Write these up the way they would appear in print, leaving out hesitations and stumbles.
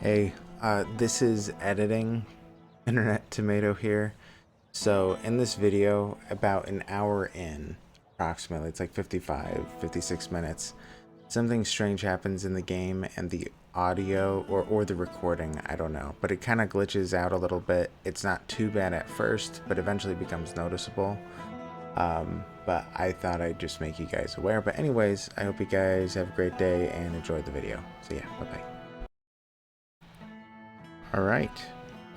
Hey, this is editing, Internet Tomato here. So in this video, about an hour in, approximately, it's like 55, 56 minutes, something strange happens in the game and the audio, or the recording, I don't know, but it kind of glitches out a little bit. It's not too bad at first, but eventually becomes noticeable. But I thought I'd just make you guys aware. But anyways, I hope you guys have a great day and enjoy the video. So yeah, bye-bye. Alright,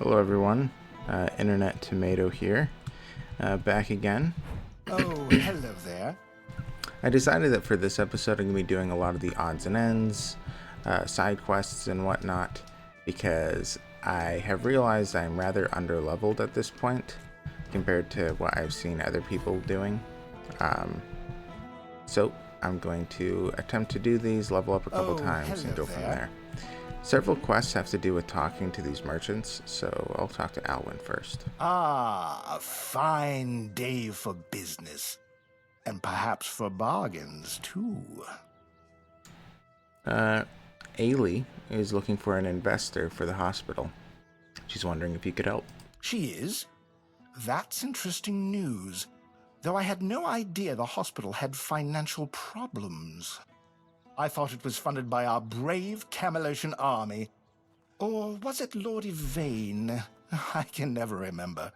hello everyone, Internet Tomato here, back again. Oh, hello there. I decided that for this episode I'm going to be doing a lot of the odds and ends, side quests and whatnot, because I have realized I'm rather underleveled at this point, compared to what I've seen other people doing. So I'm going to attempt to do these, level up a couple times, and go from there. Several quests have to do with talking to these merchants, so I'll talk to Alwyn first. Ah, a fine day for business. And perhaps for bargains, too. Ailey is looking for an investor for the hospital. She's wondering if you could help. She is? That's interesting news. Though I had no idea the hospital had financial problems. I thought it was funded by our brave Camelosian army. Or was it Lord Yvain? I can never remember.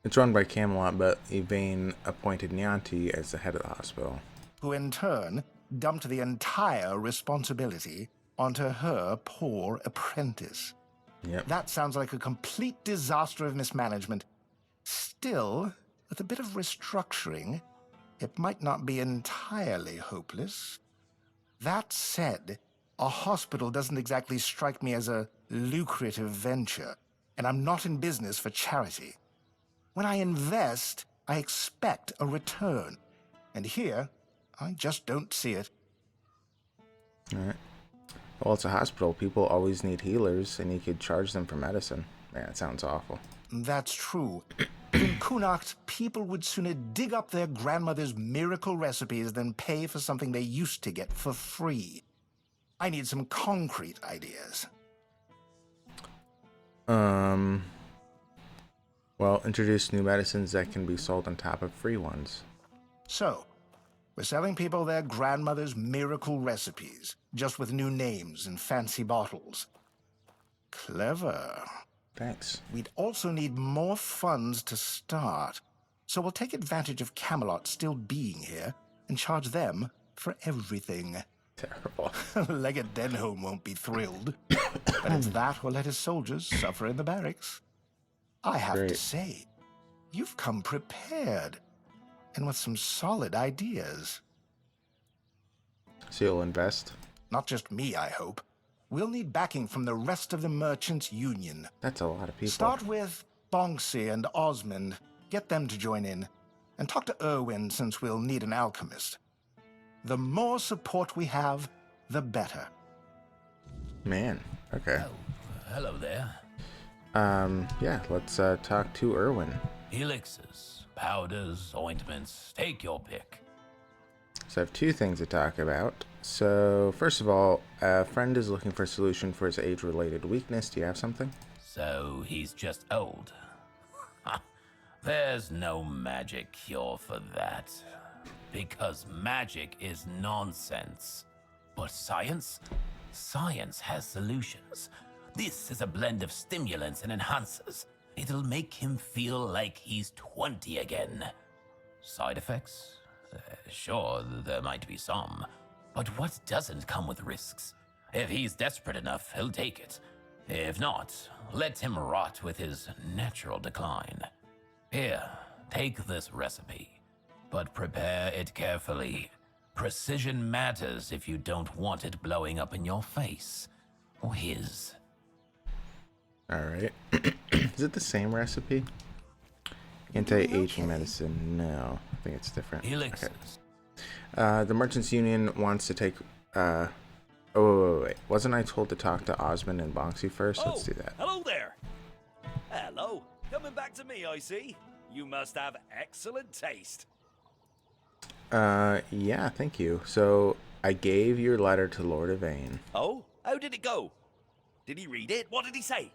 It's run by Camelot, but Yvain appointed Nyanti as the head of the hospital. Who in turn dumped the entire responsibility onto her poor apprentice. Yep. That sounds like a complete disaster of mismanagement. Still, with a bit of restructuring, it might not be entirely hopeless. That said, a hospital doesn't exactly strike me as a lucrative venture, and I'm not in business for charity. When I invest, I expect a return, and here, I just don't see it. Alright. Well, it's a hospital. People always need healers, and you could charge them for medicine. Man, it sounds awful. That's true. But in Cuanacht, people would sooner dig up their grandmother's miracle recipes than pay for something they used to get for free. I need some concrete ideas. Well, introduce new medicines that can be sold on top of free ones. So, we're selling people their grandmother's miracle recipes, just with new names and fancy bottles. Clever. Thanks. We'd also need more funds to start, so we'll take advantage of Camelot still being here and charge them for everything. Terrible. Legate Denholm won't be thrilled, but it's that or let his soldiers suffer in the barracks. I have to say, you've come prepared, and with some solid ideas. So you'll invest? Not just me, I hope. We'll need backing from the rest of the Merchants' Union. That's a lot of people. Start with Bonksy and Osmond. Get them to join in. And talk to Erwin, since we'll need an alchemist. The more support we have, the better. Man, okay. Oh, hello there. Yeah, let's talk to Erwin. Elixirs, powders, ointments, take your pick. So I have two things to talk about. So, first of all, a friend is looking for a solution for his age-related weakness. Do you have something? So he's just old. There's no magic cure for that. Because magic is nonsense. But science? Science has solutions. This is a blend of stimulants and enhancers. It'll make him feel like he's 20 again. Side effects? Sure, there might be some. But what doesn't come with risks? If he's desperate enough, he'll take it. If not, let him rot with his natural decline. Here, take this recipe. But prepare it carefully. Precision matters if you don't want it blowing up in your face. Or his. Alright. Is it the same recipe? Anti-aging medicine. No, I think it's different. Elixirs. Okay. The Merchants Union wants to take... wait. Wasn't I told to talk to Osmond and Bonksy first? Let's do that. Hello there. Hello. Coming back to me, I see. You must have excellent taste. Yeah, thank you. So, I gave your letter to Lord Yvain. Oh, How did it go? Did he read it? What did he say?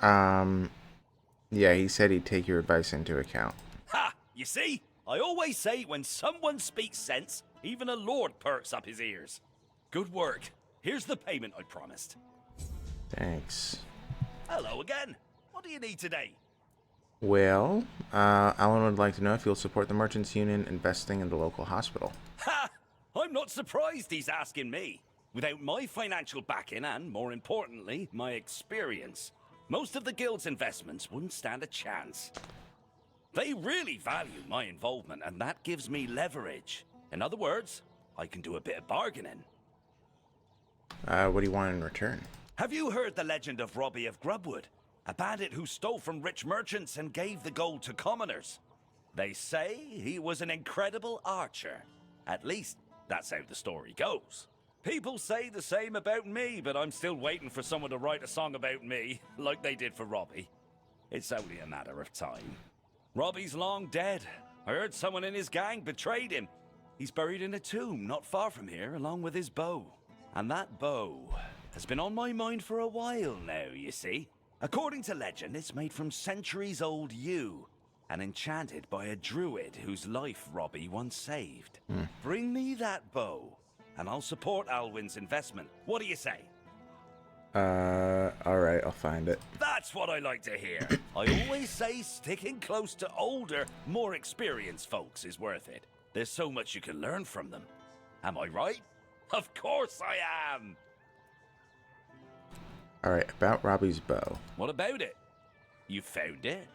Yeah, he said he'd take your advice into account. Ha! You see? I always say when someone speaks sense, even a lord perks up his ears. Good work. Here's the payment I promised. Thanks. Hello again. What do you need today? Well, Alan would like to know if you'll support the Merchants Union investing in the local hospital. Ha! I'm not surprised he's asking me. Without my financial backing and, more importantly, my experience, most of the guild's investments wouldn't stand a chance. They really value my involvement, and that gives me leverage. In other words, I can do a bit of bargaining. What do you want in return? Have you heard the legend of Robbie of Grubwood? A bandit who stole from rich merchants and gave the gold to commoners. They say he was an incredible archer. At least, that's how the story goes. People say the same about me, but I'm still waiting for someone to write a song about me, like they did for Robbie. It's only a matter of time. Robbie's long dead. I heard someone in his gang betrayed him. He's buried in a tomb not far from here, along with his bow. And that bow has been on my mind for a while now, you see. According to legend, it's made from centuries-old yew, and enchanted by a druid whose life Robbie once saved. Bring me that bow, and I'll support Alwyn's investment. What do you say? Alright, I'll find it. That's what I like to hear. I always say sticking close to older, more experienced folks is worth it. There's so much you can learn from them. Am I right? Of course I am! Alright, about Robbie's bow. What about it? You found it?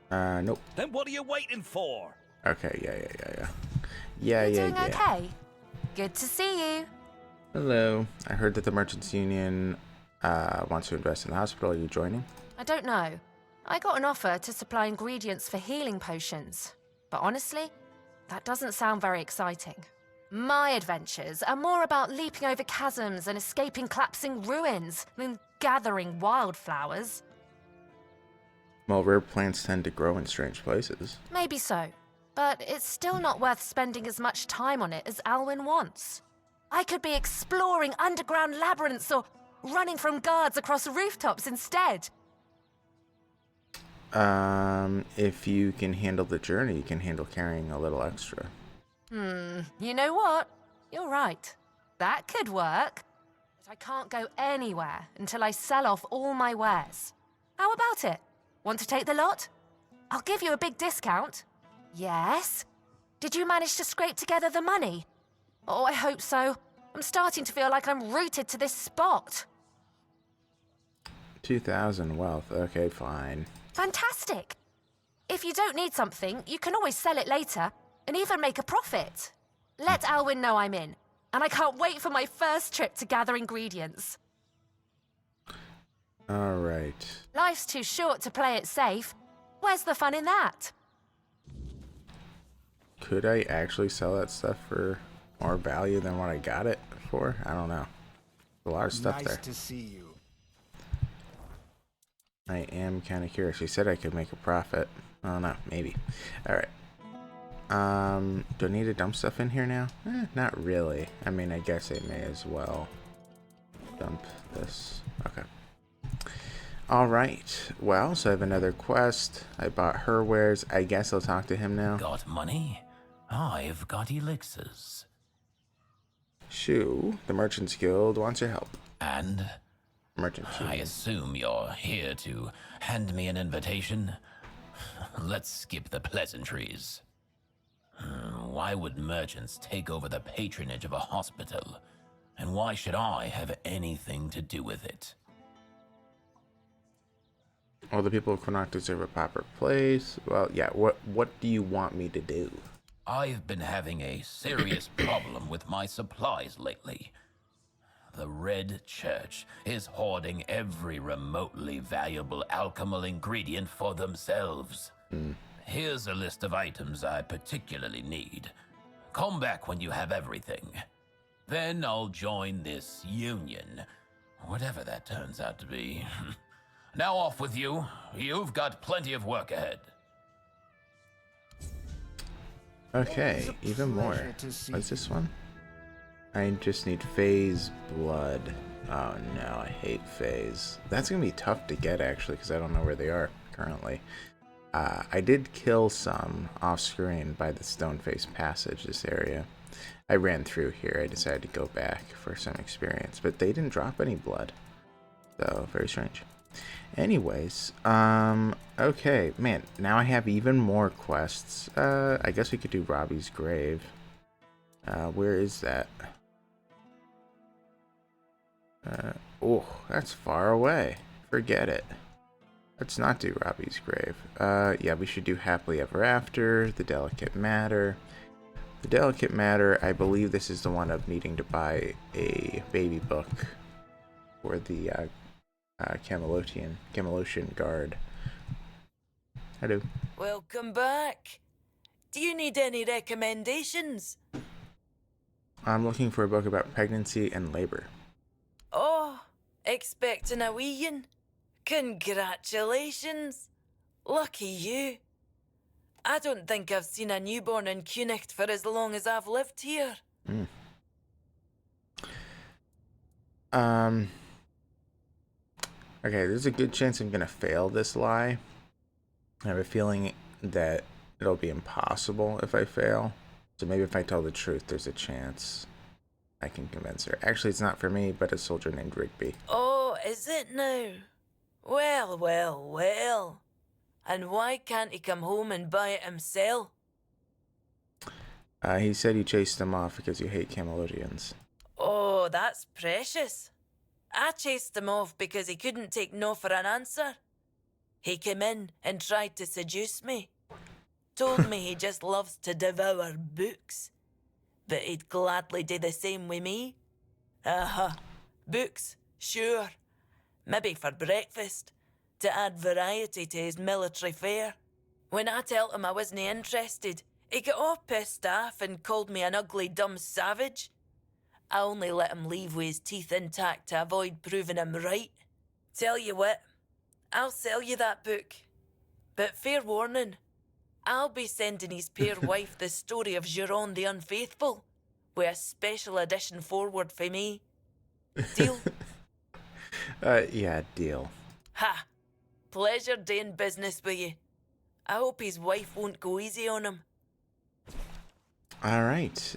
Nope. Then what are you waiting for? Okay, yeah. You're doing okay? Good to see you. Hello. I heard that the Merchants Union wants to invest in the hospital. Are you joining? I don't know. I got an offer to supply ingredients for healing potions. But honestly, that doesn't sound very exciting. My adventures are more about leaping over chasms and escaping collapsing ruins than gathering wildflowers. Well, rare plants tend to grow in strange places. Maybe so, but it's still not worth spending as much time on it as Alwyn wants. I could be exploring underground labyrinths or running from guards across rooftops instead. If you can handle the journey, you can handle carrying a little extra. You know what? You're right. That could work. But I can't go anywhere until I sell off all my wares. How about it? Want to take the lot? I'll give you a big discount. Yes? Did you manage to scrape together the money? Oh, I hope so. I'm starting to feel like I'm rooted to this spot. 2,000 wealth. Okay, fine. Fantastic. If you don't need something, you can always sell it later and even make a profit. Let Alwyn know I'm in, and I can't wait for my first trip to gather ingredients. All right. Life's too short to play it safe. Where's the fun in that? Could I actually sell that stuff for more value than what I got it for? I don't know. A lot of stuff there. Nice to see you. I am kind of curious. She said I could make a profit. I don't know. Maybe. All right. Do I need to dump stuff in here now? Not really. I mean, I guess I may as well dump this. Okay. All right. Well, so I have another quest. I bought her wares. I guess I'll talk to him now. Got money? I've got elixirs. Shoo, the Merchants Guild wants your help. And Merchants I Union. assume you're here to hand me an invitation? Let's skip the pleasantries. Why would merchants take over the patronage of a hospital? And why should I have anything to do with it? All the people of Cuanacht deserve a proper place. Well, yeah, what do you want me to do? I've been having a serious problem with my supplies lately. The Red Church is hoarding every remotely valuable alchemical ingredient for themselves. Here's a list of items I particularly need. Come back when you have everything. Then I'll join this union, whatever that turns out to be. Now off with you. You've got plenty of work ahead. Okay, It's a even more. pleasure to see What's this one? I just need phase blood. Oh no, I hate phase. That's gonna be tough to get actually, because I don't know where they are currently. I did kill some off screen by the stone face passage, this area. I ran through here. I decided to go back for some experience, but they didn't drop any blood. So, very strange. Anyways, okay, man, now I have even more quests. I guess we could do Robbie's grave. Where is that? Oh, that's far away. Forget it. Let's not do Robbie's grave. Yeah, we should do Happily Ever After, The Delicate Matter. The Delicate Matter, I believe this is the one of needing to buy a baby book for the Camelotian guard. Hello. Welcome back. Do you need any recommendations? I'm looking for a book about pregnancy and labor. Oh, expecting a weein'? Congratulations. Lucky you. I don't think I've seen a newborn in Cuanacht for as long as I've lived here. Okay, there's a good chance I'm gonna fail this lie. I have a feeling that it'll be impossible if I fail. So maybe if I tell the truth, there's a chance I can convince her. Actually, it's not for me, but a soldier named Rigby. Oh, is it now? Well, well, well. And why can't he come home and buy it himself? He said you chased him off because you hate Camelodians. Oh, that's precious. I chased him off because he couldn't take no for an answer. He came in and tried to seduce me. Told me he just loves to devour books. But he'd gladly do the same with me. Books, sure. Maybe for breakfast, to add variety to his military fare. When I told him I wasn't interested, he got all pissed off and called me an ugly, dumb savage. I only let him leave with his teeth intact to avoid proving him right. Tell you what, I'll sell you that book. But fair warning, I'll be sending his pale wife the story of Giron the Unfaithful, with a special edition forward for me. Deal? Yeah, deal. Ha! Pleasure doing business with you. I hope his wife won't go easy on him. Alright.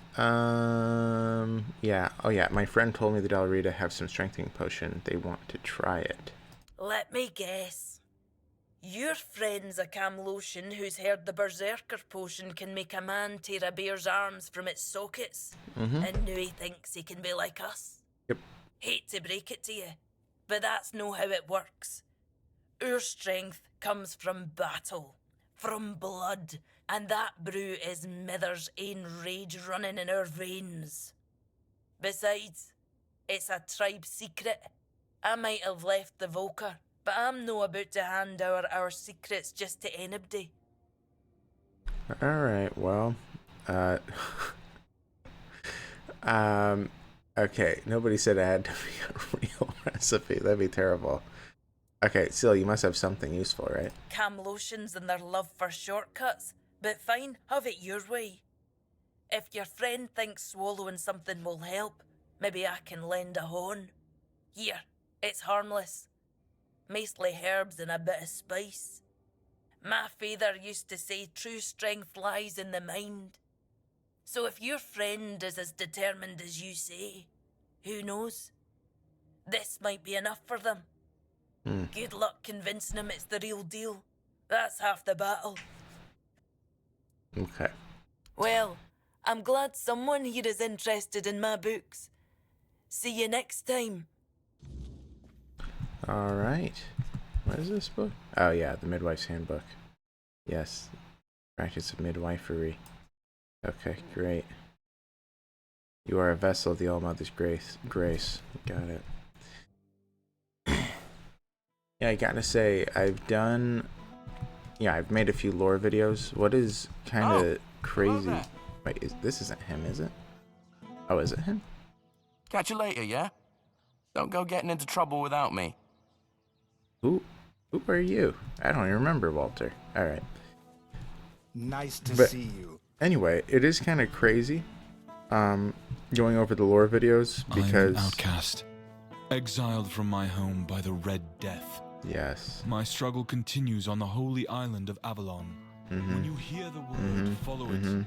Yeah. Oh, yeah. My friend told me the Dalrita have some strengthening potion. They want to try it. Let me guess. Your friend's a Camlosian who's heard the Berserker potion can make a man tear a bear's arms from its sockets. And now he thinks he can be like us. Yep. Hate to break it to you, but that's no how it works. Our strength comes from battle, from blood, and that brew is Mither's ain rage running in our veins. Besides, it's a tribe secret. I might have left the Volker, but I'm no about to hand over our secrets just to anybody. Alright, well, okay, nobody said it had to be a real recipe. That'd be terrible. Okay, still, you must have something useful, right? Camlosians and their love for shortcuts, but fine, have it your way. If your friend thinks swallowing something will help, maybe I can lend a horn. Here, it's harmless. Mostly herbs and a bit of spice. My father used to say true strength lies in the mind. So if your friend is as determined as you say, who knows? This might be enough for them. Good luck convincing him it's the real deal. That's half the battle. Okay. Well, I'm glad someone here is interested in my books. See you next time. Alright. What is this book? Oh, yeah, the Midwife's Handbook. Yes. Practice of midwifery. Okay, great. You are a vessel of the All-Mother's grace. Got it. Yeah, I gotta say, I've made a few lore videos. What is kind of crazy... Wait, this isn't him, is it? Oh, is it him? Catch you later, yeah? Don't go getting into trouble without me. Who are you? I don't even remember, Walter. Alright. Nice to But see you. anyway, it is kind of crazy going over the lore videos because I'm an outcast, exiled from my home by the Red Death. yes. My struggle continues on the holy island of Avalon. When you hear the word, follow it.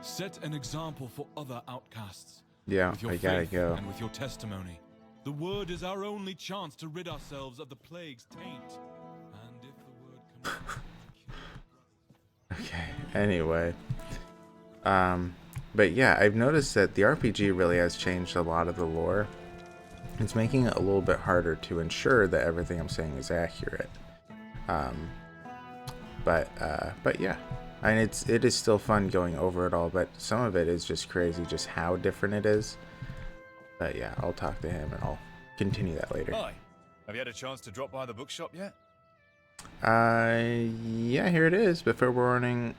Set an example for other outcasts. Yeah, With your I gotta faith go. and with your testimony. The word is our only chance to rid ourselves of the plague's taint. And if the word comes Okay. Anyway, but yeah, I've noticed that the RPG really has changed a lot of the lore. It's making it a little bit harder to ensure that everything I'm saying is accurate. But yeah, and it is still fun going over it all. But some of it is just crazy, just how different it is. But yeah, I'll talk to him and I'll continue that later. Hi. Have you had a chance to drop by the bookshop yet? Yeah, here it is. But for warning,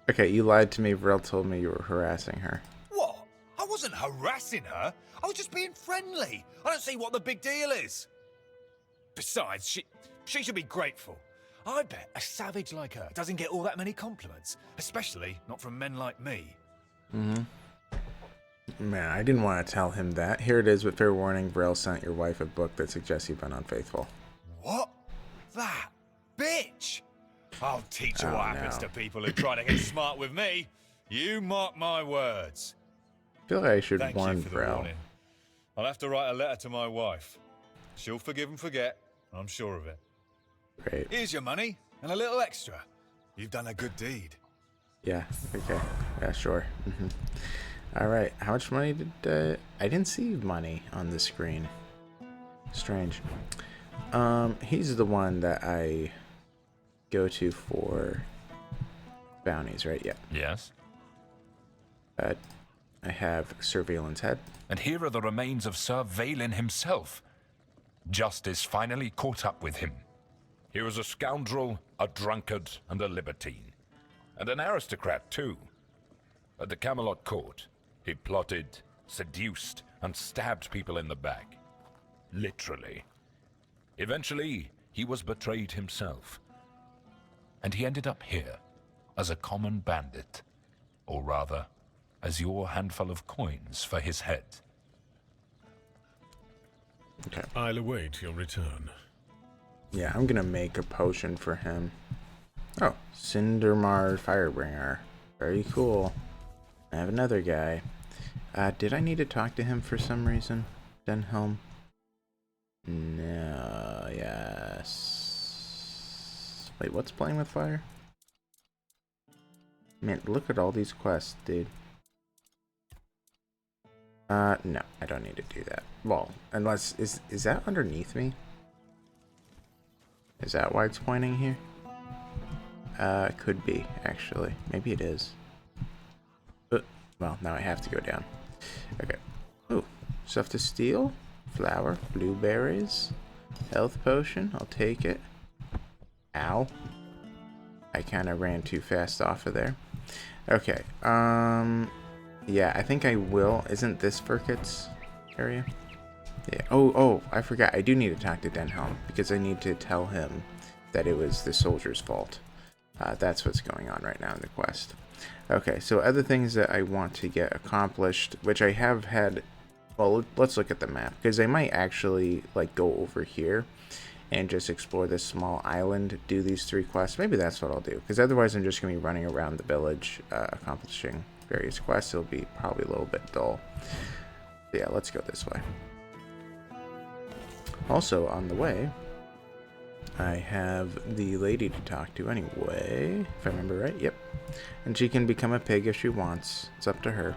okay, you lied to me. Vril told me you were harassing her. What? I wasn't harassing her. I was just being friendly. I don't see what the big deal is. Besides, she should be grateful. I bet a savage like her doesn't get all that many compliments, especially not from men like me. Man, I didn't want to tell him that. Here it is with fair warning. Vril sent your wife a book that suggests you've been unfaithful. What? That bitch! I'll teach you Oh, what happens no. to people who try to get smart with me. You mark my words. I feel like I should Thank warn you for the Vril. warning. I'll have to write a letter to my wife. She'll forgive and forget. I'm sure of it. Great. Here's your money and a little extra. You've done a good deed. Yeah, okay. Yeah, sure. All right, how much money did... I didn't see money on the screen. Strange. He's the one that I go to for bounties, right? Yeah. Yes. I have Surveillance Head. And here are the remains of Sir Valen himself. Justice finally caught up with him. He was a scoundrel, a drunkard, and a libertine. And an aristocrat, too. At the Camelot court, he plotted, seduced, and stabbed people in the back. Literally. Eventually, he was betrayed himself. And he ended up here, as a common bandit. Or rather, as your handful of coins for his head. Okay. I'll await your return. Yeah, I'm gonna make a potion for him. Oh, Cindermar Firebringer. Very cool. I have another guy. Did I need to talk to him for some reason? Denhelm? No, yes. Wait, what's playing with fire? Man, look at all these quests, dude. No, I don't need to do that. Well, unless, is that underneath me? Is that why it's pointing here? Could be, actually. Maybe it is. Well, now I have to go down. Okay. Ooh, stuff to steal. Flour, blueberries, health potion. I'll take it. Ow. I kind of ran too fast off of there. Okay. Yeah, I think I will. Isn't this Furkit's area? Yeah. Oh, I forgot. I do need to talk to Denhelm because I need to tell him that it was the soldier's fault. That's what's going on right now in the quest. Okay, so other things that I want to get accomplished, which I have had... Well, let's look at the map, because I might actually, like, go over here and just explore this small island, do these 3 quests. Maybe that's what I'll do, because otherwise I'm just going to be running around the village, accomplishing various quests. It'll be probably a little bit dull. So yeah, let's go this way. Also, on the way, I have the lady to talk to anyway, if I remember right. Yep. And she can become a pig if she wants. It's up to her.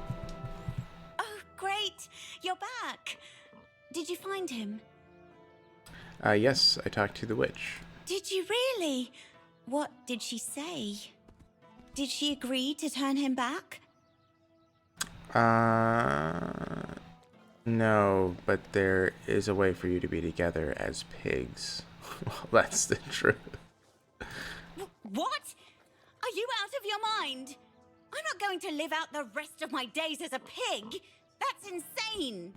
Oh, great! You're back! Did you find him? Yes, I talked to the witch. Did you really? What did she say? Did she agree to turn him back? No, but there is a way for you to be together as pigs. Well, that's the truth. What? Are you out of your mind? I'm not going to live out the rest of my days as a pig. That's insane.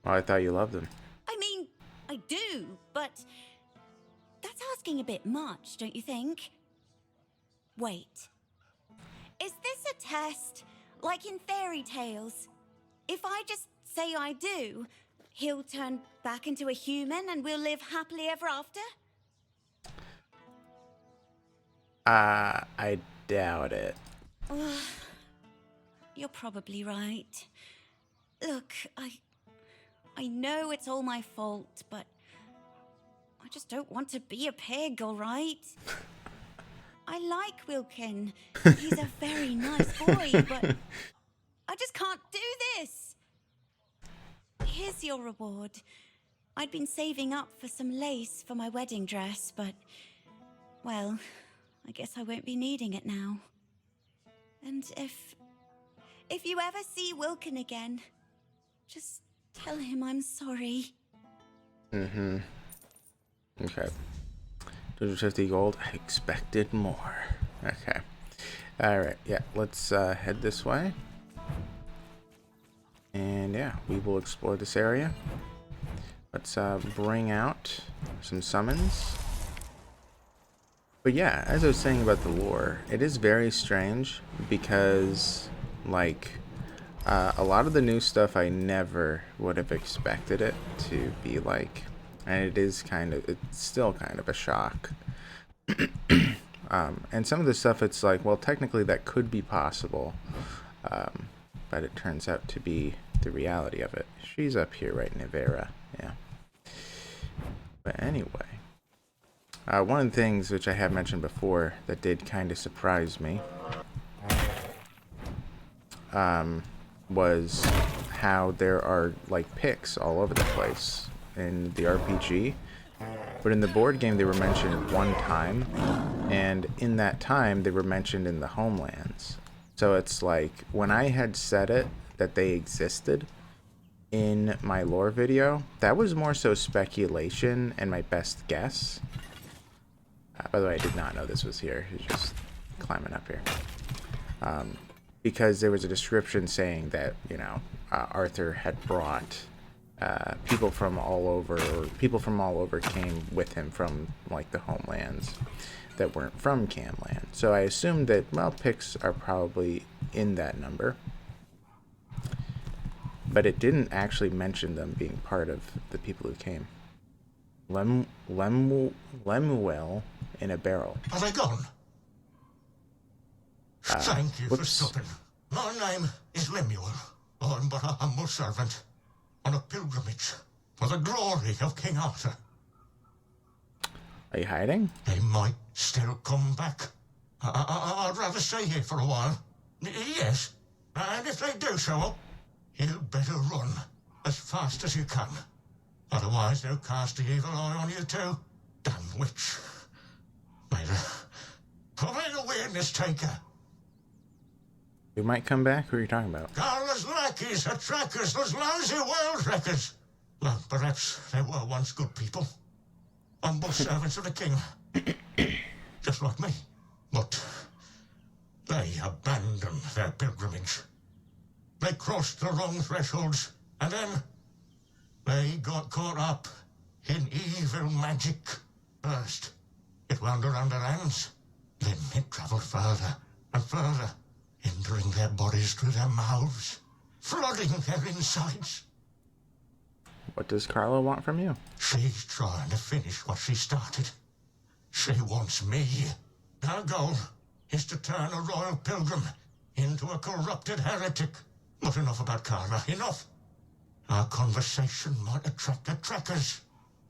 Well, I thought you loved him. I mean, I do, but that's That's asking a bit much, don't you think? Wait. Is this a test? Like in fairy tales? If I just say I do, he'll turn back into a human and we'll live happily ever after? I doubt it. You're probably right. Look, I know it's all my fault, but I just don't want to be a pig, all right? I like Wilkin. He's a very nice boy, but I just can't do this. Here's your reward. I'd been saving up for some lace for my wedding dress, but, well, I guess I won't be needing it now. And if you ever see Wilkin again, just tell him I'm sorry. Mm-hmm. Okay. 250 gold. I expected more. Okay. Alright, yeah, let's head this way. And yeah, we will explore this area. Let's bring out some summons. But yeah, as I was saying about the lore, it is very strange because, like, a lot of the new stuff I never would have expected it to be like, and it's still kind of a shock. And some of the stuff, it's like, well, technically that could be possible, but it turns out to be the reality of it. She's up here, right, Nivera, yeah. But anyway, one of the things which I have mentioned before that did kind of surprise me was how there are like pics all over the place in the RPG, but in the board game they were mentioned one time, and in that time they were mentioned in the homelands. So it's like, when I had said it that they existed in my lore video, that was more so speculation and my best guess. By the way, I did not know this was here. He's just climbing up here. Because there was a description saying that, you know, Arthur had brought people from all over came with him from, like, the homelands that weren't from Camland. So I assumed that, well, Picts are probably in that number. But it didn't actually mention them being part of the people who came. Lemuel in a barrel. Are they gone? Thank you for stopping. My name is Lemuel. I'm but a humble servant on a pilgrimage for the glory of King Arthur. Are you hiding? They might still come back. I'd rather stay here for a while. Yes, and if they do show up, you better run as fast as you can. Otherwise they'll cast the evil eye on you too. Damn witch. Probably a weirdness taker. Who might come back? Who are you talking about? Carla's lackeys are trackers, those lousy world wreckers. Well, perhaps they were once good people. Humble servants of the king. Just like me. But they abandoned their pilgrimage. They crossed the wrong thresholds, and then they got caught up in evil magic. First, it wound around their hands. Then it traveled further and further, entering their bodies through their mouths, flooding their insides. What does Carla want from you? She's trying to finish what she started. She wants me. Her goal is to turn a royal pilgrim into a corrupted heretic. But enough about Carla, enough. Our conversation might attract the trackers.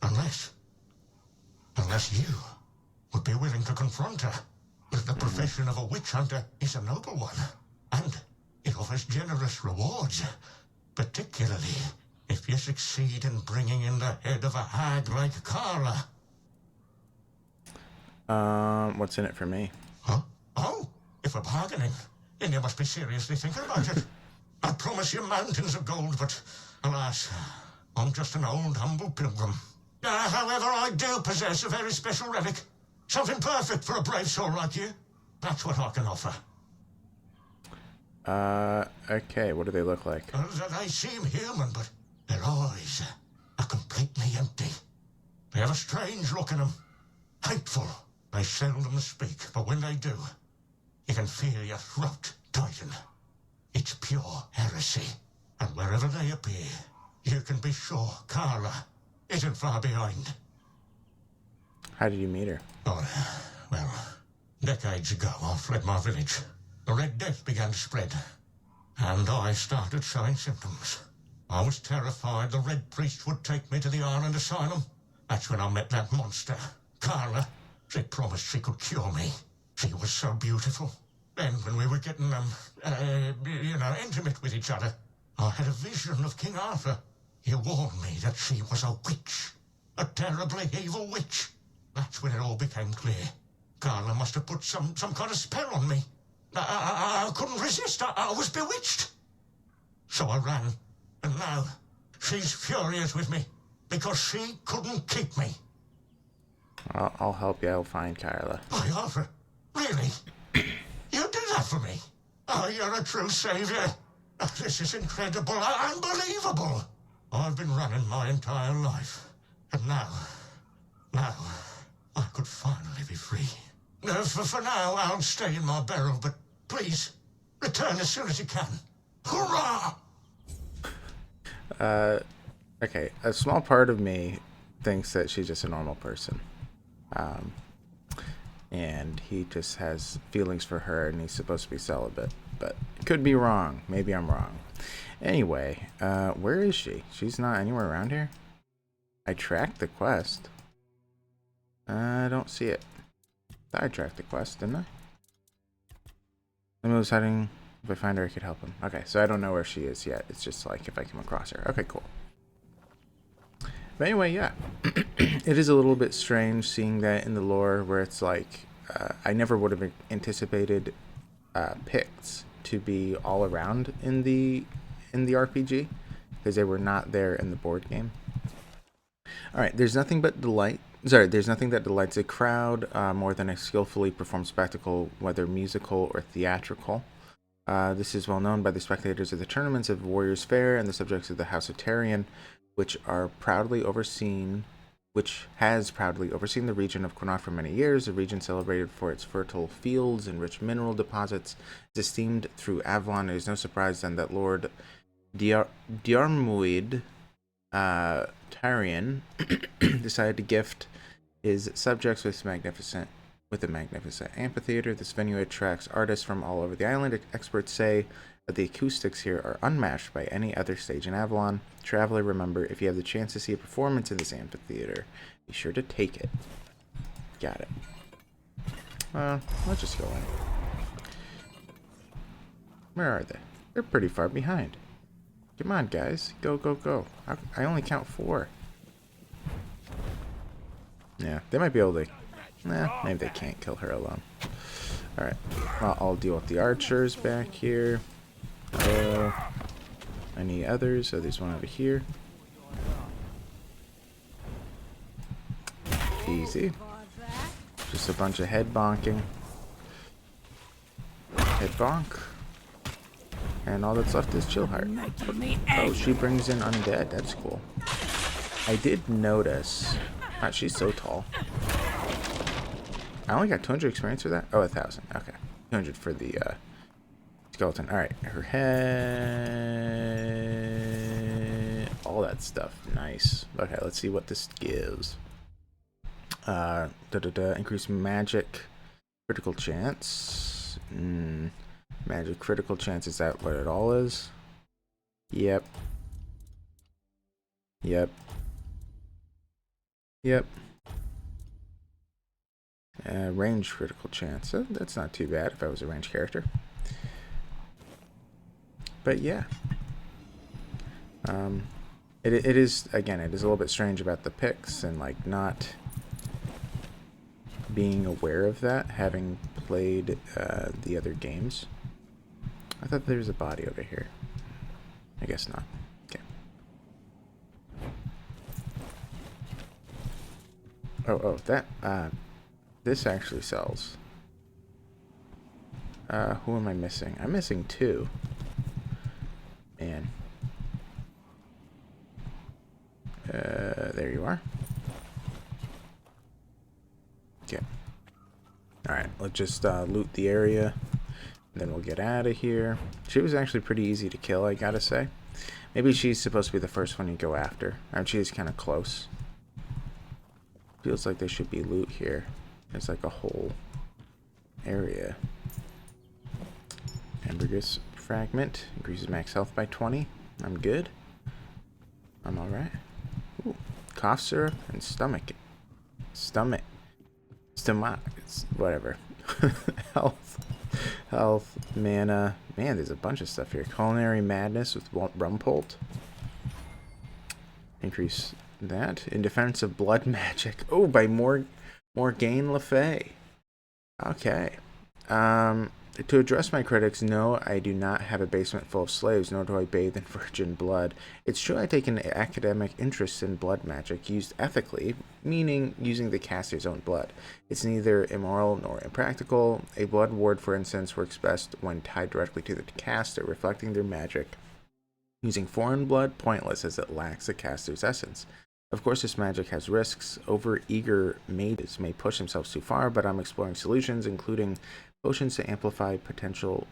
Unless you would be willing to confront her. The profession of a witch hunter is a noble one, and it offers generous rewards, particularly if you succeed in bringing in the head of a hag like Carla. What's in it for me? Huh? Oh, if we're bargaining, then you must be seriously thinking about it. I promise you mountains of gold, but alas, I'm just an old, humble pilgrim. However, I do possess a very special relic. Something perfect for a brave soul like you. That's what I can offer. Okay, what do they look like? They seem human, but their eyes are completely empty. They have a strange look in them. Hateful. They seldom speak, but when they do, you can feel your throat tighten. It's pure heresy. And wherever they appear, you can be sure Carla isn't far behind. How did you meet her? Oh, well, decades ago I fled my village. The Red Death began to spread, and I started showing symptoms. I was terrified the Red Priest would take me to the Island Asylum. That's when I met that monster, Carla. She promised she could cure me. She was so beautiful. Then when we were getting, intimate with each other, I had a vision of King Arthur. He warned me that she was a witch. A terribly evil witch. That's when it all became clear. Carla must have put some kind of spell on me. I couldn't resist. I was bewitched. So I ran. And now, she's furious with me. Because she couldn't keep me. I'll help you. I'll find Carla. By Arthur, really? You did that for me? Oh, you're a true savior. Oh, this is incredible, unbelievable. I've been running my entire life. And now, I could finally be free. For now, I'll stay in my barrel, but please, return as soon as you can. Hurrah! Okay, a small part of me thinks that she's just a normal person. And he just has feelings for her and he's supposed to be celibate. But could be wrong. Maybe I'm wrong. Anyway, where is she? She's not anywhere around here? I tracked the quest. I don't see it. I tracked the quest, didn't I? Let me was heading. If I find her, I could help him. Okay, so I don't know where she is yet. It's just like if I come across her. Okay, cool. But anyway, yeah. It is a little bit strange seeing that in the lore where it's like, I never would have anticipated Picts to be all around in the RPG because they were not there in the board game. All right, there's nothing that delights a crowd more than a skillfully performed spectacle, whether musical or theatrical. This is well known by the spectators of the tournaments of Warriors Fair and the subjects of the House of Tarion, which has proudly overseen the region of Cuanacht for many years. A region celebrated for its fertile fields and rich mineral deposits is esteemed through Avalon. It is no surprise then that Lord Diarmuid Tarion decided to gift his subjects with a magnificent amphitheater. This venue attracts artists from all over the island. Experts say that the acoustics here are unmatched by any other stage in Avalon. Traveler, remember, if you have the chance to see a performance in this amphitheater, be sure to take it. Got it. Let's just go in. Where are they? They're pretty far behind. Come on, guys. Go, go, go. I only count 4. Yeah, they might be able to... Nah, maybe they can't kill her alone. Alright. Well, I'll deal with the archers back here. Any others? So there's one over here. Easy. Just a bunch of head bonking. Head bonk. And all that's left is Chillheart. Oh, she brings in undead. That's cool. I did notice... Wow, she's so tall. I only got 200 experience for that? Oh, 1,000. Okay. 200 for the skeleton. Alright. Her head... all that stuff. Nice. Okay, let's see what this gives. Increase magic. Critical chance. Magic critical chance. Is that what it all is? Yep. Yep. Yep. Range critical chance. That's not too bad if I was a range character. But yeah. It is, again, it is a little bit strange about the picks and like not being aware of that, having played the other games. I thought there was a body over here. I guess not. Okay. Oh, that, this actually sells. Who am I missing? I'm missing 2. Man. There you are. let's just loot the area. And then we'll get out of here. She was actually pretty easy to kill, I gotta say. Maybe she's supposed to be the first one you go after. She is kind of close. Feels like there should be loot here. There's like a whole area. Ambergris fragment. Increases max health by 20. I'm good. I'm alright. Ooh. Cough syrup and stomach. Stomach. It's whatever. Health. Mana. Man, there's a bunch of stuff here. Culinary madness with Rumpult. Increase that. In defense of blood magic. Oh, by Morgaine Le Fay. Okay. To address my critics, no, I do not have a basement full of slaves, nor do I bathe in virgin blood. It's true I take an academic interest in blood magic used ethically, meaning using the caster's own blood. It's neither immoral nor impractical. A blood ward, for instance, works best when tied directly to the caster, reflecting their magic. Using foreign blood, pointless as it lacks the caster's essence. Of course, this magic has risks. Over-eager mages may push themselves too far, but I'm exploring solutions, including potions to amplify potential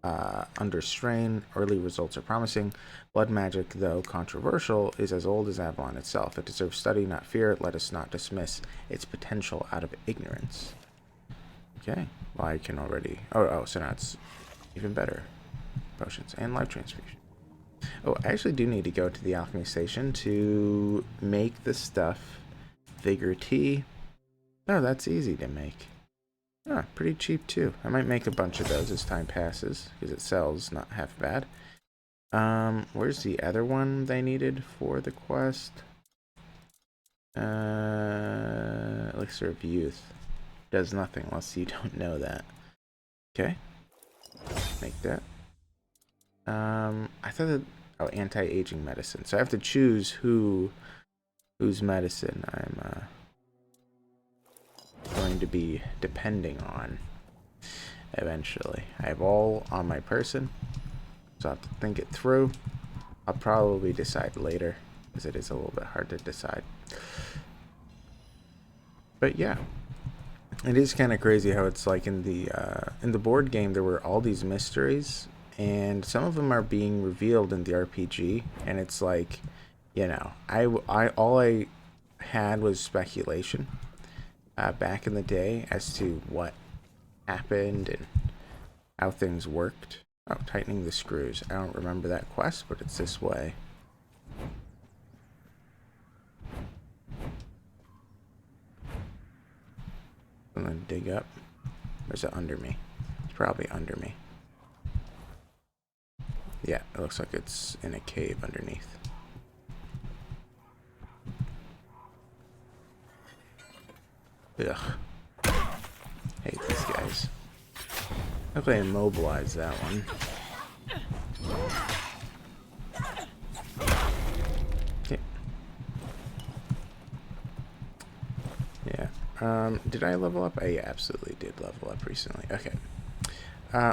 under strain. Early results are promising. Blood magic, though controversial, is as old as Avalon itself. It deserves study, not fear. Let us not dismiss its potential out of ignorance. Okay. Well, I can already... Oh, so now it's even better. Potions and life transfusion. Oh, I actually do need to go to the alchemy station to make the stuff. Vigor tea. Oh, that's easy to make. Ah, pretty cheap too. I might make a bunch of those as time passes, because it sells not half bad. Where's the other one they needed for the quest? Elixir of Youth. Does nothing unless you don't know that. Okay. Make that. I thought that... Oh, anti-aging medicine. So I have to choose whose medicine I'm going to be depending on eventually. I have all on my person, so I have to think it through. I'll probably decide later, because it is a little bit hard to decide. But yeah, it is kind of crazy how it's like in the board game there were all these mysteries, and some of them are being revealed in the RPG, and it's like, you know, all I had was speculation back in the day as to what happened and how things worked. Oh, tightening the screws. I don't remember that quest, but it's this way. I'm gonna dig up. Or is it under me? It's probably under me. Yeah, it looks like it's in a cave underneath. Ugh. Hate these guys. Luckily I immobilized that one. Okay. Yeah. Did I level up? I absolutely did level up recently. Okay.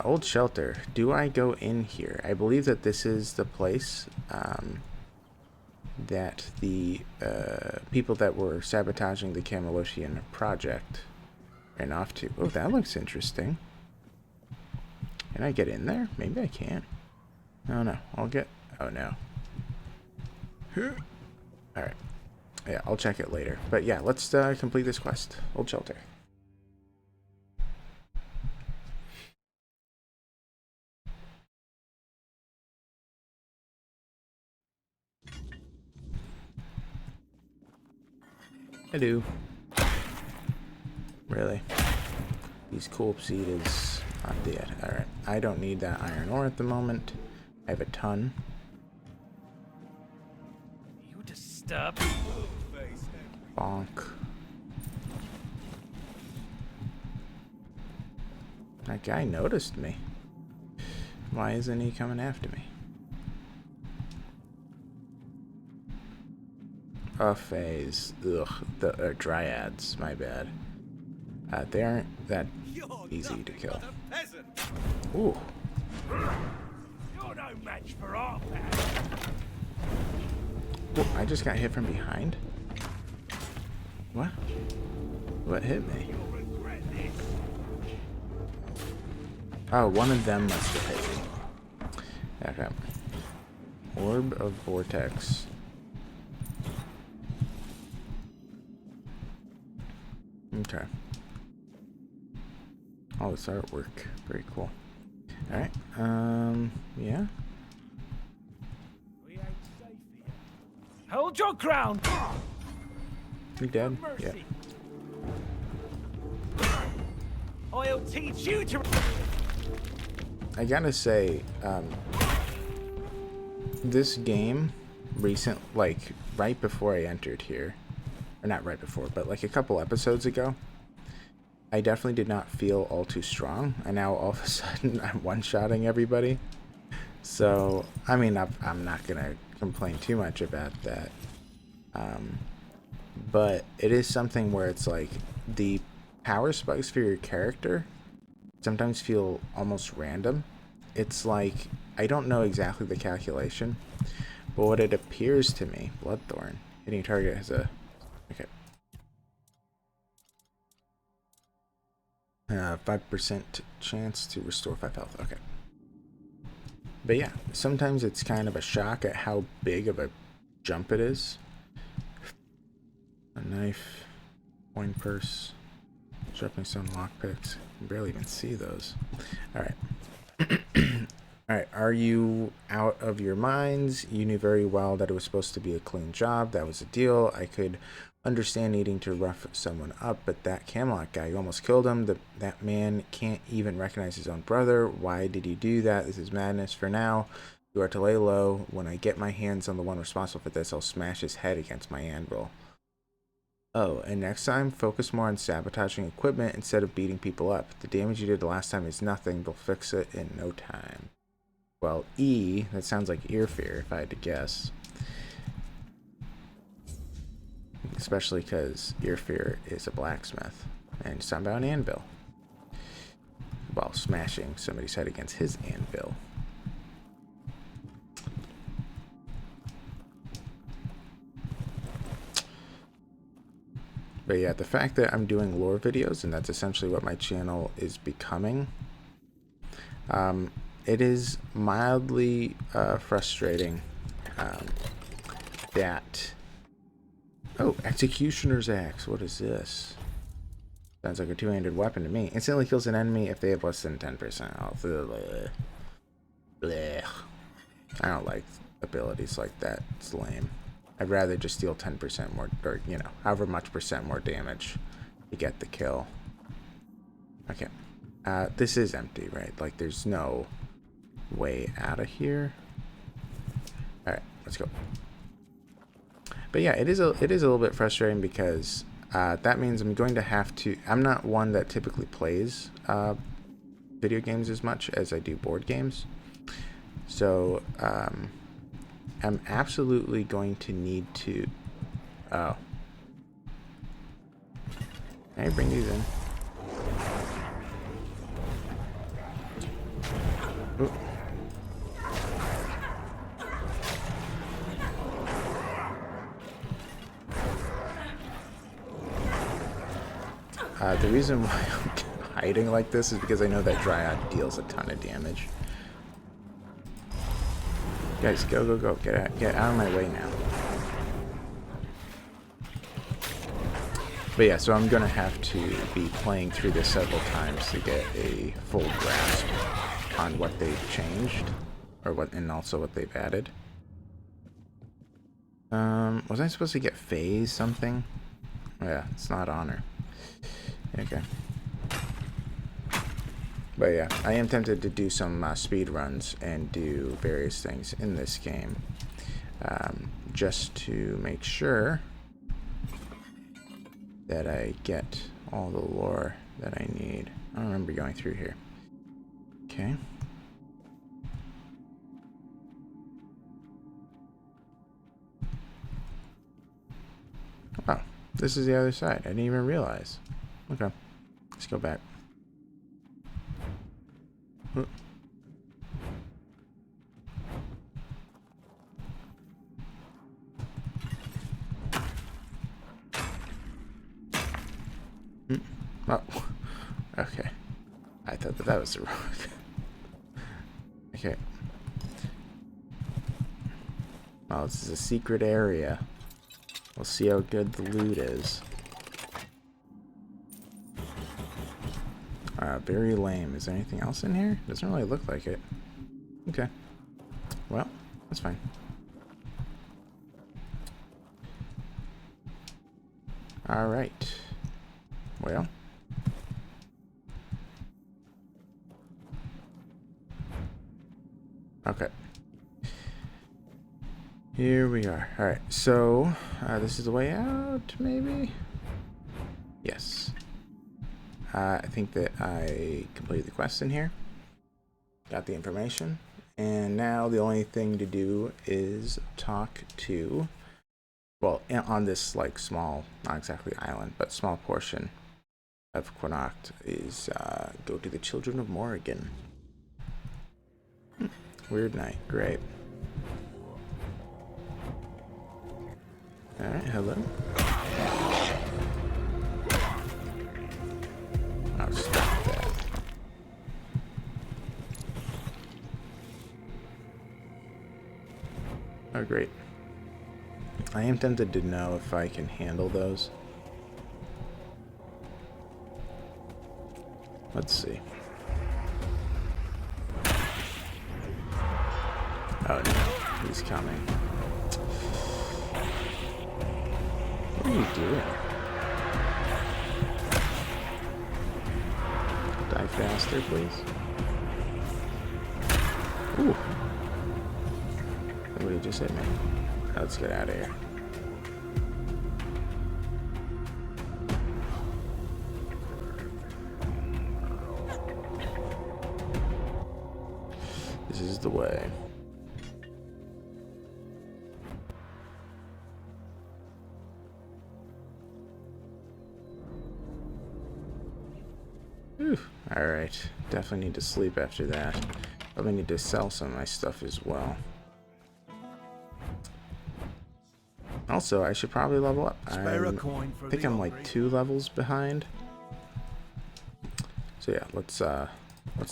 Old shelter. Do I go in here? I believe that this is the place that the people that were sabotaging the Camelosian project ran off to. Oh, that looks interesting. Can I get in there? Maybe I can. Oh no, I'll get... Oh no. Alright. Yeah, I'll check it later. But yeah, let's complete this quest. Old shelter. Hello. Really? These corpse seed is not dead. Alright. I don't need that iron ore at the moment. I have a ton. You disturb. Bonk. That guy noticed me. Why isn't he coming after me? Phase. Ugh. The dryads. My bad. They aren't that easy to kill. Ooh. You're no match for our pack. Ooh, I just got hit from behind. What? What hit me? Oh, one of them must have hit me. Okay. Orb of Vortex. Okay. All this artwork. Very cool. Alright. Yeah. We ain't safe here. Hold your ground! You dead? Yeah. I'll teach you to. I gotta say, this game, like, right before I entered here, or not right before, but like a couple episodes ago, I definitely did not feel all too strong, and now all of a sudden I'm one-shotting everybody. So, I mean, I'm not gonna complain too much about that. But it is something where it's like, the power spikes for your character sometimes feel almost random. It's like, I don't know exactly the calculation, but what it appears to me, Bloodthorn, hitting target has a, okay, 5% chance to restore 5 health, okay. But yeah, sometimes it's kind of a shock at how big of a jump it is. A knife, coin purse, sharpening stone, lockpicks. You barely even see those. Alright. Alright, are you out of your minds? You knew very well that it was supposed to be a clean job. That was a deal. I could understand needing to rough someone up, but that Camelot guy, you almost killed him. That man can't even recognize his own brother. Why did you do that? This is madness. For now, you are to lay low. When I get my hands on the one responsible for this, I'll smash his head against my anvil. Oh, and next time, focus more on sabotaging equipment instead of beating people up. The damage you did the last time is nothing. They'll fix it in no time. Well, E, that sounds like ear fear if I had to guess. Especially because ear fear is a blacksmith and somehow an anvil. While smashing somebody's head against his anvil. But yeah, the fact that I'm doing lore videos, and that's essentially what my channel is becoming, it is mildly frustrating that... Oh, Executioner's Axe. What is this? Sounds like a two-handed weapon to me. Instantly kills an enemy if they have less than 10% health. Blech. Blech. I don't like abilities like that. It's lame. I'd rather just deal 10% more, or, you know, however much percent more damage to get the kill. Okay. This is empty, right? Like, there's no way out of here. Alright, let's go. But yeah, it is a little bit frustrating because that means I'm going to have to... I'm not one that typically plays video games as much as I do board games. So, I'm absolutely going to need to... Oh. Can I bring these in? Ooh. The reason why I'm hiding like this is because I know that Dryad deals a ton of damage. Guys, go, go, go. Get out of my way now. But yeah, so I'm going to have to be playing through this several times to get a full grasp on what they've changed, or what, and also what they've added. Was I supposed to get phase something? Oh, yeah, it's not honor. Okay. But yeah, I am tempted to do some speed runs and do various things in this game, just to make sure that I get all the lore that I need. I don't remember going through here. Okay. Oh, this is the other side. I didn't even realize. Okay, let's go back. Oh, okay. I thought that was the rock. Okay. Well, this is a secret area. We'll see how good the loot is. Very lame. Is there anything else in here? Doesn't really look like it. Okay. Well, that's fine. Alright. Well. Okay. Here we are. Alright, so this is the way out, maybe? Yes. I think that I completed the quest in here. Got the information. And now the only thing to do is talk to, well, on this like small, not exactly island, but small portion of Cuanacht is go to the Children of Morrigan. Weird night. Great. Alright, hello. I'll stop that. Oh, great. I am tempted to know if I can handle those. Let's see. Oh no, he's coming. What are you doing? Die faster, please. Ooh. Somebody just hit me. Let's get out of here. This is the way. Alright, definitely need to sleep after that. Probably need to sell some of my stuff as well. Also, I should probably level up. I think I'm like 2 levels behind. So yeah, let's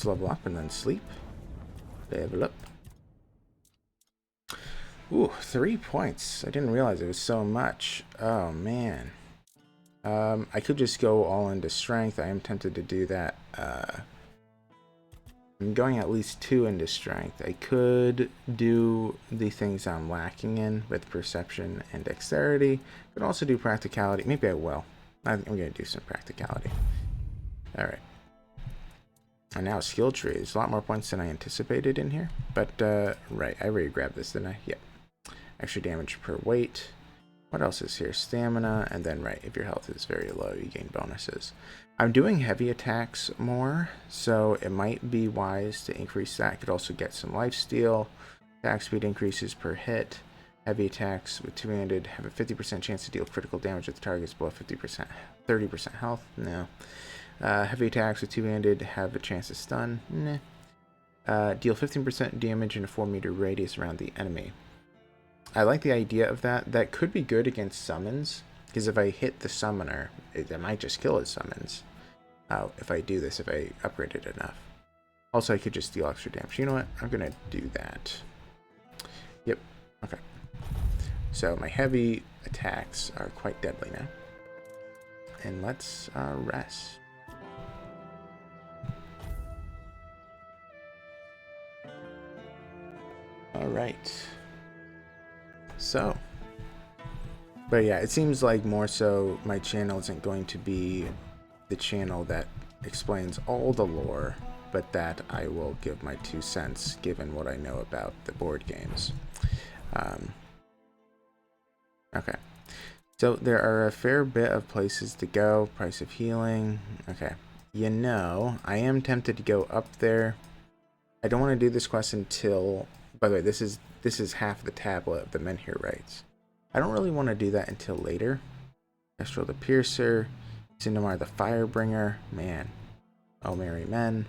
level up and then sleep. Level up. Ooh, 3 points. I didn't realize it was so much. Oh man. I could just go all into strength. I am tempted to do that. I'm going at least 2 into strength. I could do the things I'm lacking in with perception and dexterity. Could also do practicality. Maybe I will. I'm going to do some practicality. Alright. And now skill tree. There's a lot more points than I anticipated in here. But, right. I already grabbed this, didn't I? Yep. Extra damage per weight. What else is here? Stamina, and then, right, if your health is very low, you gain bonuses. I'm doing heavy attacks more, so it might be wise to increase that. Could also get some lifesteal. Attack speed increases per hit. Heavy attacks with two-handed have a 50% chance to deal critical damage with targets below 50%, 30% health. No. Heavy attacks with two-handed have a chance to stun. Nah. Deal 15% damage in a 4-meter radius around the enemy. I like the idea of that. That could be good against summons, because if I hit the summoner, it might just kill his summons. If I do this, if I upgrade it enough. Also, I could just deal extra damage. You know what? I'm going to do that. Yep. Okay. So my heavy attacks are quite deadly now. And let's rest. All right. So, but yeah, it seems like more so my channel isn't going to be the channel that explains all the lore, but that I will give my 2 cents given what I know about the board games. Okay, so there are a fair bit of places to go. Price of healing. Okay, you know, I am tempted to go up there. I don't want to do this quest until, by the way, this is half the tablet of the Menhir rights. I don't really want to do that until later. Kestrel the Piercer, Sindamar the Firebringer, man. Oh Merry Men.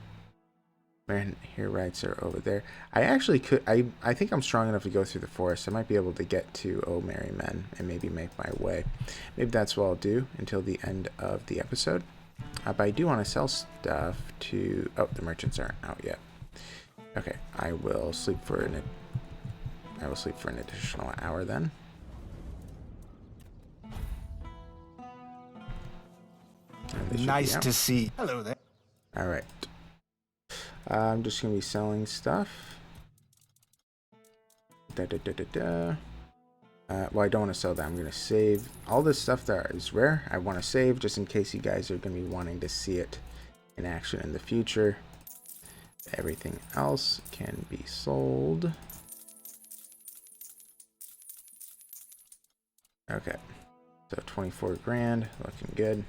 Menhir rights are over there. I actually could, I think I'm strong enough to go through the forest. I might be able to get to Oh Merry Men and maybe make my way. Maybe that's what I'll do until the end of the episode. But I do want to sell stuff to, oh, the merchants aren't out yet. Okay, I will sleep for an additional hour then. Nice to see. Hello there. All right. I'm just gonna be selling stuff. Well, I don't want to sell that. I'm gonna save all this stuff that is rare. I want to save just in case you guys are gonna be wanting to see it in action in the future. Everything else can be sold. Okay, so 24 grand, looking good.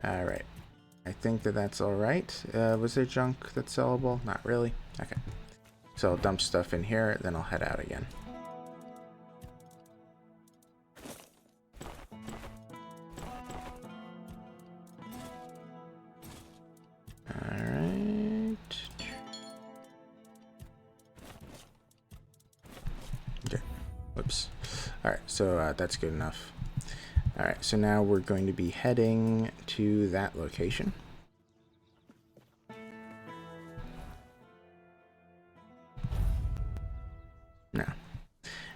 All right, I think that's all right. Was there junk that's sellable? Not really. Okay, so I'll dump stuff in here, then I'll head out again. All right. Okay. Whoops. All right, so that's good enough. All right, so now we're going to be heading to that location.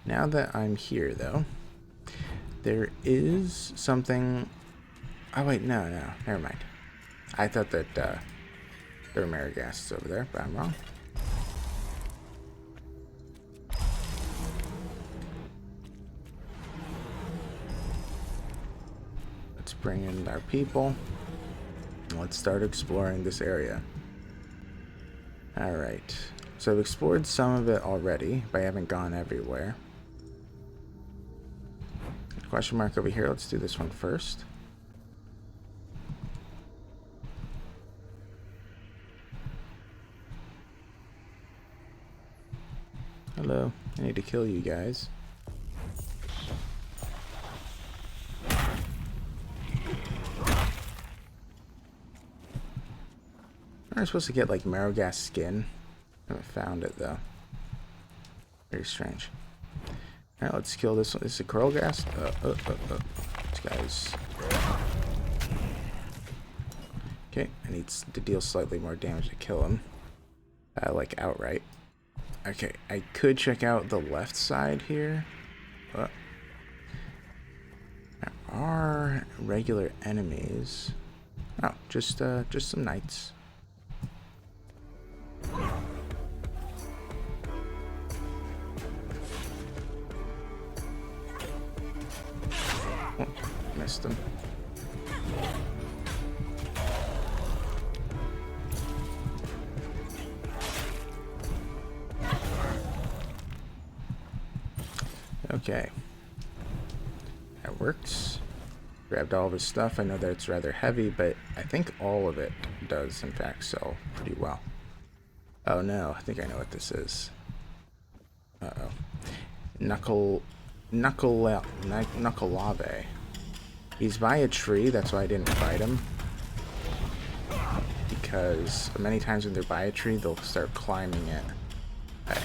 Now that I'm here, though, there is something. Oh wait, no, never mind. I thought that there were Marigasts over there, but I'm wrong. Let's bring in our people. And let's start exploring this area. Alright. So I've explored some of it already, but I haven't gone everywhere. Question mark over here. Let's do this one first. Hello. I need to kill you guys. I'm supposed to get like Marrowgas skin. I haven't found it though. Very strange. Alright, let's kill this one. This is a Curlgast. This guy's. Okay, I need to deal slightly more damage to kill him. Like outright. Okay, I could check out the left side here. But there are regular enemies. Oh, just some knights. Oh, missed them. Okay. That works. Grabbed all of his stuff. I know that it's rather heavy, but I think all of it does, in fact, sell pretty well. Oh no, I think I know what this is. Uh-oh. Knucklelave. He's by a tree, that's why I didn't fight him. Because many times when they're by a tree, they'll start climbing it.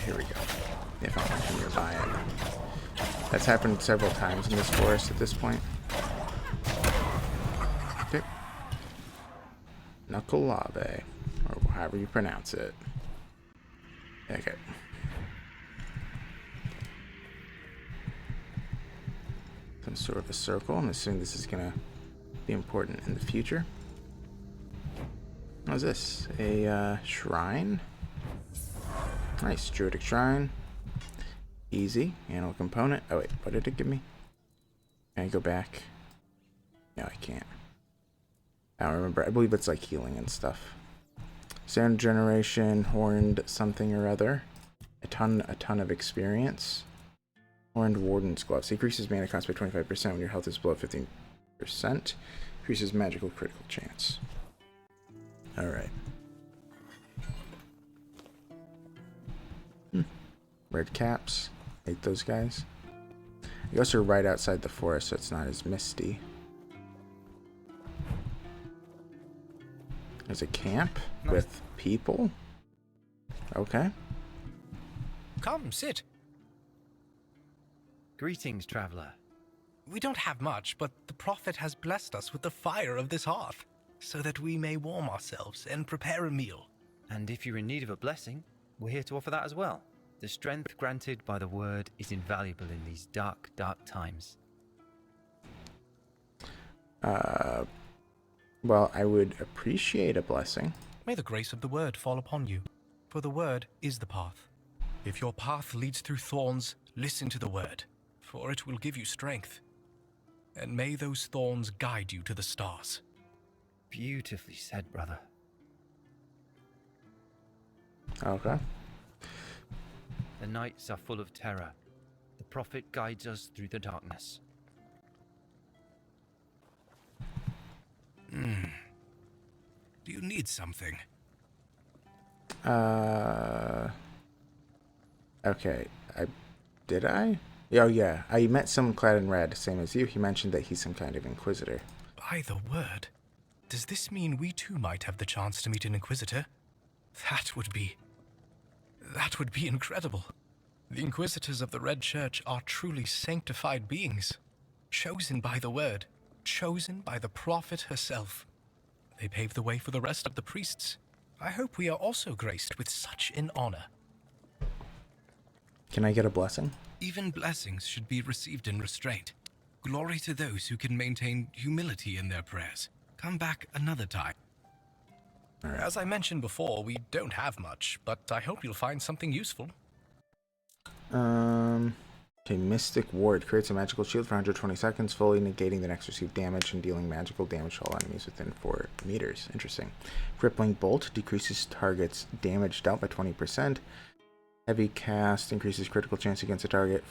Here we go. If I'm nearby it. That's happened several times in this forest at this point. Okay. Knucklelave, or however you pronounce it. Okay. Some sort of a circle. I'm assuming this is gonna be important in the future. What is this? A shrine? Nice, druidic shrine. Easy. Animal component. Oh wait, what did it give me? Can I go back? No, I can't. I don't remember. I believe it's like healing and stuff. Sound generation, horned something or other. A ton of experience. Horned Warden's Gloves. Increases mana cost by 25% when your health is below 15%. Increases magical critical chance. Alright. Red caps. Hate those guys. I guess they're right outside the forest, so it's not as misty. There's a camp with people. Okay. Come, sit. Greetings, traveler. We don't have much, but the Prophet has blessed us with the fire of this hearth, so that we may warm ourselves and prepare a meal. And if you're in need of a blessing, we're here to offer that as well. The strength granted by the word is invaluable in these dark, dark times. Well, I would appreciate a blessing. May the grace of the word fall upon you, for the word is the path. If your path leads through thorns, listen to the word, for it will give you strength. And may those thorns guide you to the stars. Beautifully said, brother. Okay. The nights are full of terror. The prophet guides us through the darkness. Do you need something? Okay. Did I? Oh, yeah. I met someone clad in red, same as you. He mentioned that he's some kind of inquisitor. By the word. Does this mean we too might have the chance to meet an inquisitor? That would be incredible. The inquisitors of the Red Church are truly sanctified beings, chosen by the word, chosen by the prophet herself. They pave the way for the rest of the priests. I hope we are also graced with such an honor. Can I get a blessing? Even blessings should be received in restraint. Glory to those who can maintain humility in their prayers. Come back another time. All right. As I mentioned before, we don't have much, but I hope you'll find something useful. Okay, Mystic Ward creates a magical shield for 120 seconds, fully negating the next received damage and dealing magical damage to all enemies within 4 meters. Interesting. Crippling Bolt decreases target's damage dealt by 20%. Heavy Cast increases critical chance against a target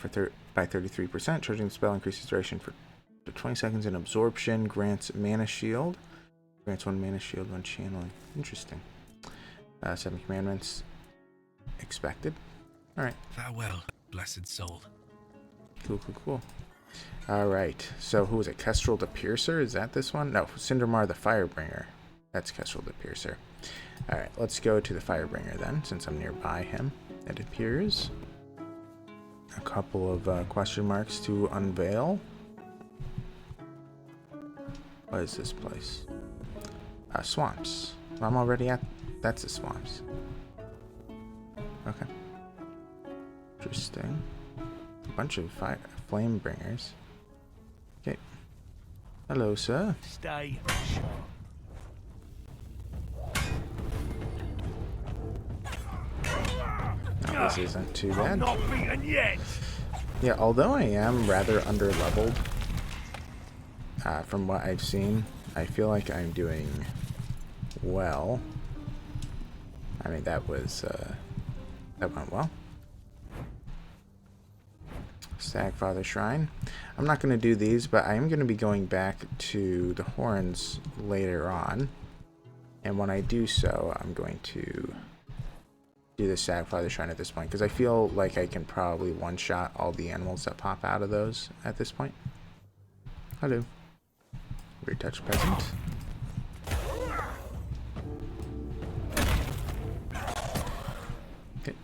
by 33%. Charging the spell increases duration for 20 seconds. And Absorption grants Mana Shield. Grants 1 Mana Shield when channeling. Interesting. 7 Commandments. Expected. Alright. Farewell, blessed soul. Cool, cool, cool. Alright. So who was it? Kestrel the Piercer? Is that this one? No, Cindermar the Firebringer. That's Kestrel the Piercer. Alright, let's go to the Firebringer then, since I'm nearby him. It appears. A couple of question marks to unveil. What is this place? Swamps. I'm already at... That's the swamps. Okay. Interesting. A bunch of flame bringers. Okay. Hello, sir. Stay sharp. Oh, this isn't too bad. I'm not beaten yet. Yeah, although I am rather under-leveled, from what I've seen, I feel like I'm doing well. I mean, that went well. Stagfather Shrine. I'm not going to do these, but I am going to be going back to the Horns later on. And when I do so, I'm going to do the Stagfather Shrine at this point, because I feel like I can probably one-shot all the animals that pop out of those at this point. Hello. Weird touch peasant. Okay.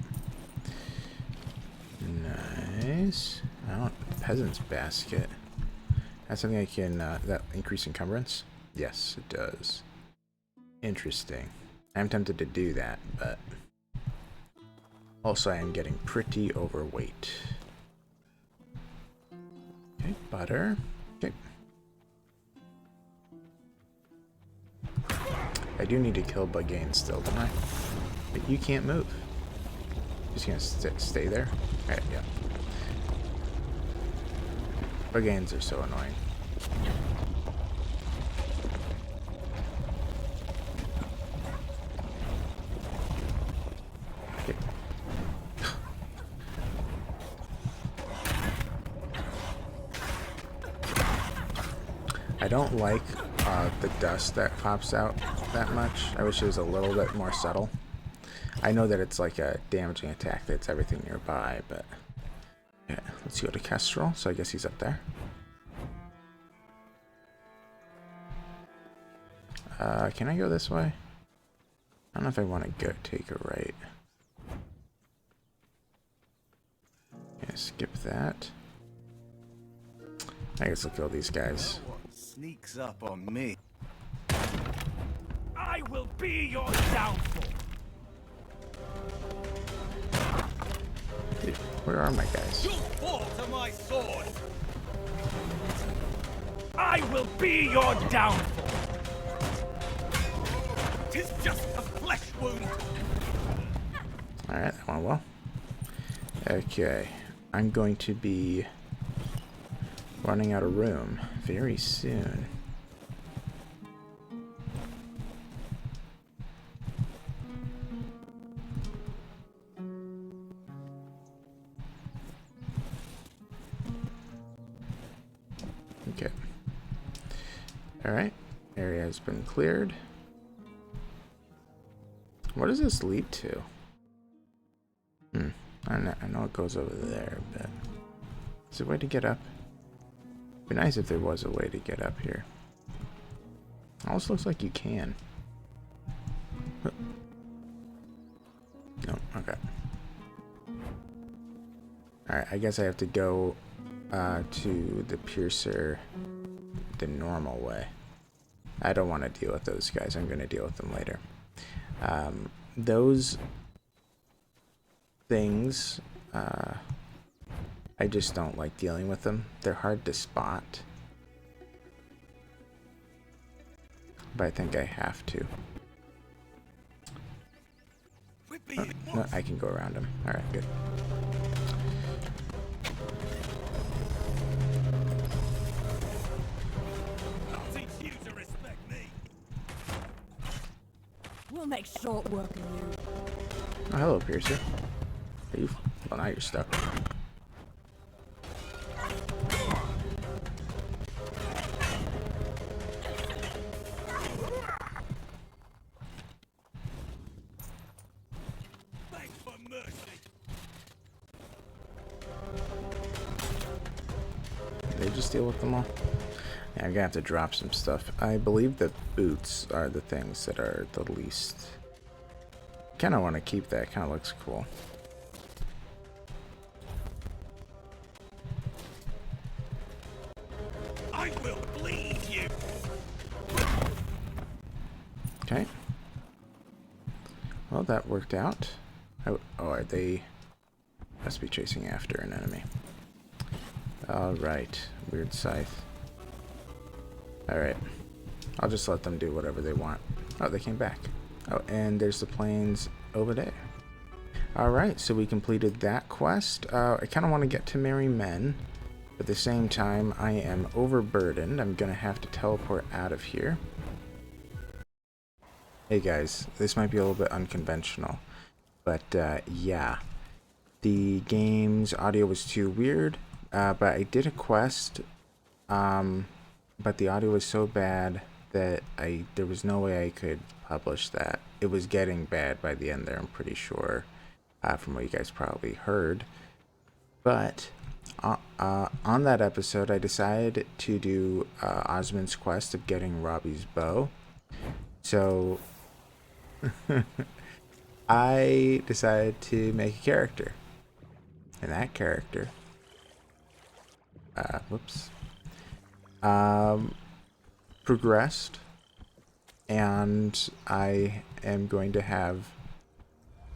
Nice. Oh, peasant's basket. That's something I can, that increase encumbrance? Yes, it does. Interesting. I'm tempted to do that, but also I am getting pretty overweight. Okay, butter. Okay. I do need to kill Bugain still, don't I? But you can't move. Just gonna stay there? Alright, yeah. Bugains are so annoying. Okay. I don't like the dust that pops out that much. I wish it was a little bit more subtle. I know that it's like a damaging attack that's everything nearby, but yeah, let's go to Kestrel. So I guess he's up there. Can I go this way? I don't know if I want to go take a right. Yeah, skip that. I guess I'll kill these guys. Sneaks up on me. I will be your downfall. Where are my guys? You'll fall to my sword. I will be your downfall. 'Tis just a flesh wound. Alright, that went well. Okay. I'm going to be running out of room very soon. Okay. Alright. Area has been cleared. What does this lead to? I know it goes over there, but is there a way to get up? It'd be nice if there was a way to get up here. Almost looks like you can. No, okay. Alright, I guess I have to go to the piercer the normal way. I don't want to deal with those guys. I'm going to deal with them later. Those things, I just don't like dealing with them. They're hard to spot. But I think I have to. Oh, no, I can go around them. Alright, good. We'll make short work of you. Oh, hello, Piercer. Are you? Well, now you're stuck. Thanks for mercy. Did they just deal with them all? Yeah, I'm gonna have to drop some stuff. I believe the boots are the things that are the least. Kind of want to keep that. Kind of looks cool. I will bleed you. Okay. Well, that worked out. Oh, are they? Must be chasing after an enemy. All right, weird scythe. All right, I'll just let them do whatever they want. Oh, they came back. Oh, and there's the plains over there. All right, so we completed that quest. I kind of want to get to Merry Men. At the same time, I am overburdened. I'm gonna have to teleport out of here. Hey guys, this might be a little bit unconventional, but yeah, the game's audio was too weird. But I did a quest, but the audio was so bad that there was no way I could publish that. It was getting bad by the end there, I'm pretty sure, from what you guys probably heard. But on that episode, I decided to do Osmond's quest of getting Robbie's bow. So I decided to make a character, and that character progressed, and I am going to have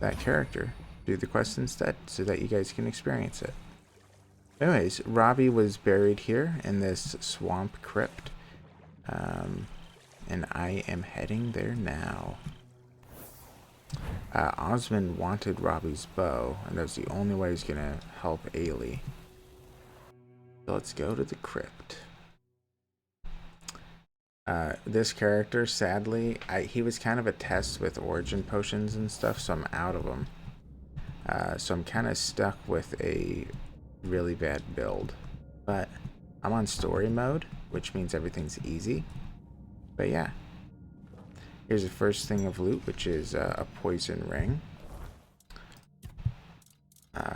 that character do the quest instead so that you guys can experience it. Anyways, Robbie was buried here in this swamp crypt, and I am heading there now. Osmond wanted Robbie's bow, and that's the only way he's gonna help Ailey. So let's go to the crypt. This character, sadly, he was kind of a test with origin potions and stuff, so I'm out of them. So I'm kind of stuck with a really bad build. But I'm on story mode, which means everything's easy. But yeah. Here's the first thing of loot, which is a poison ring.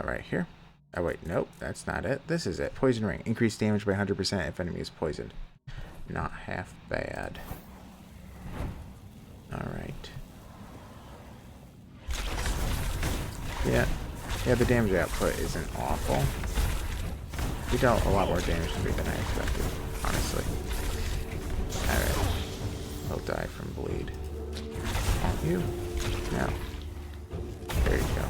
Right here. Oh wait, nope, that's not it. This is it. Poison ring. Increased damage by 100% if enemy is poisoned. Not half bad. Alright. Yeah, the damage output isn't awful. We dealt a lot more damage to me than I expected, honestly. Alright. He'll die from bleed. Won't you? No. There you go.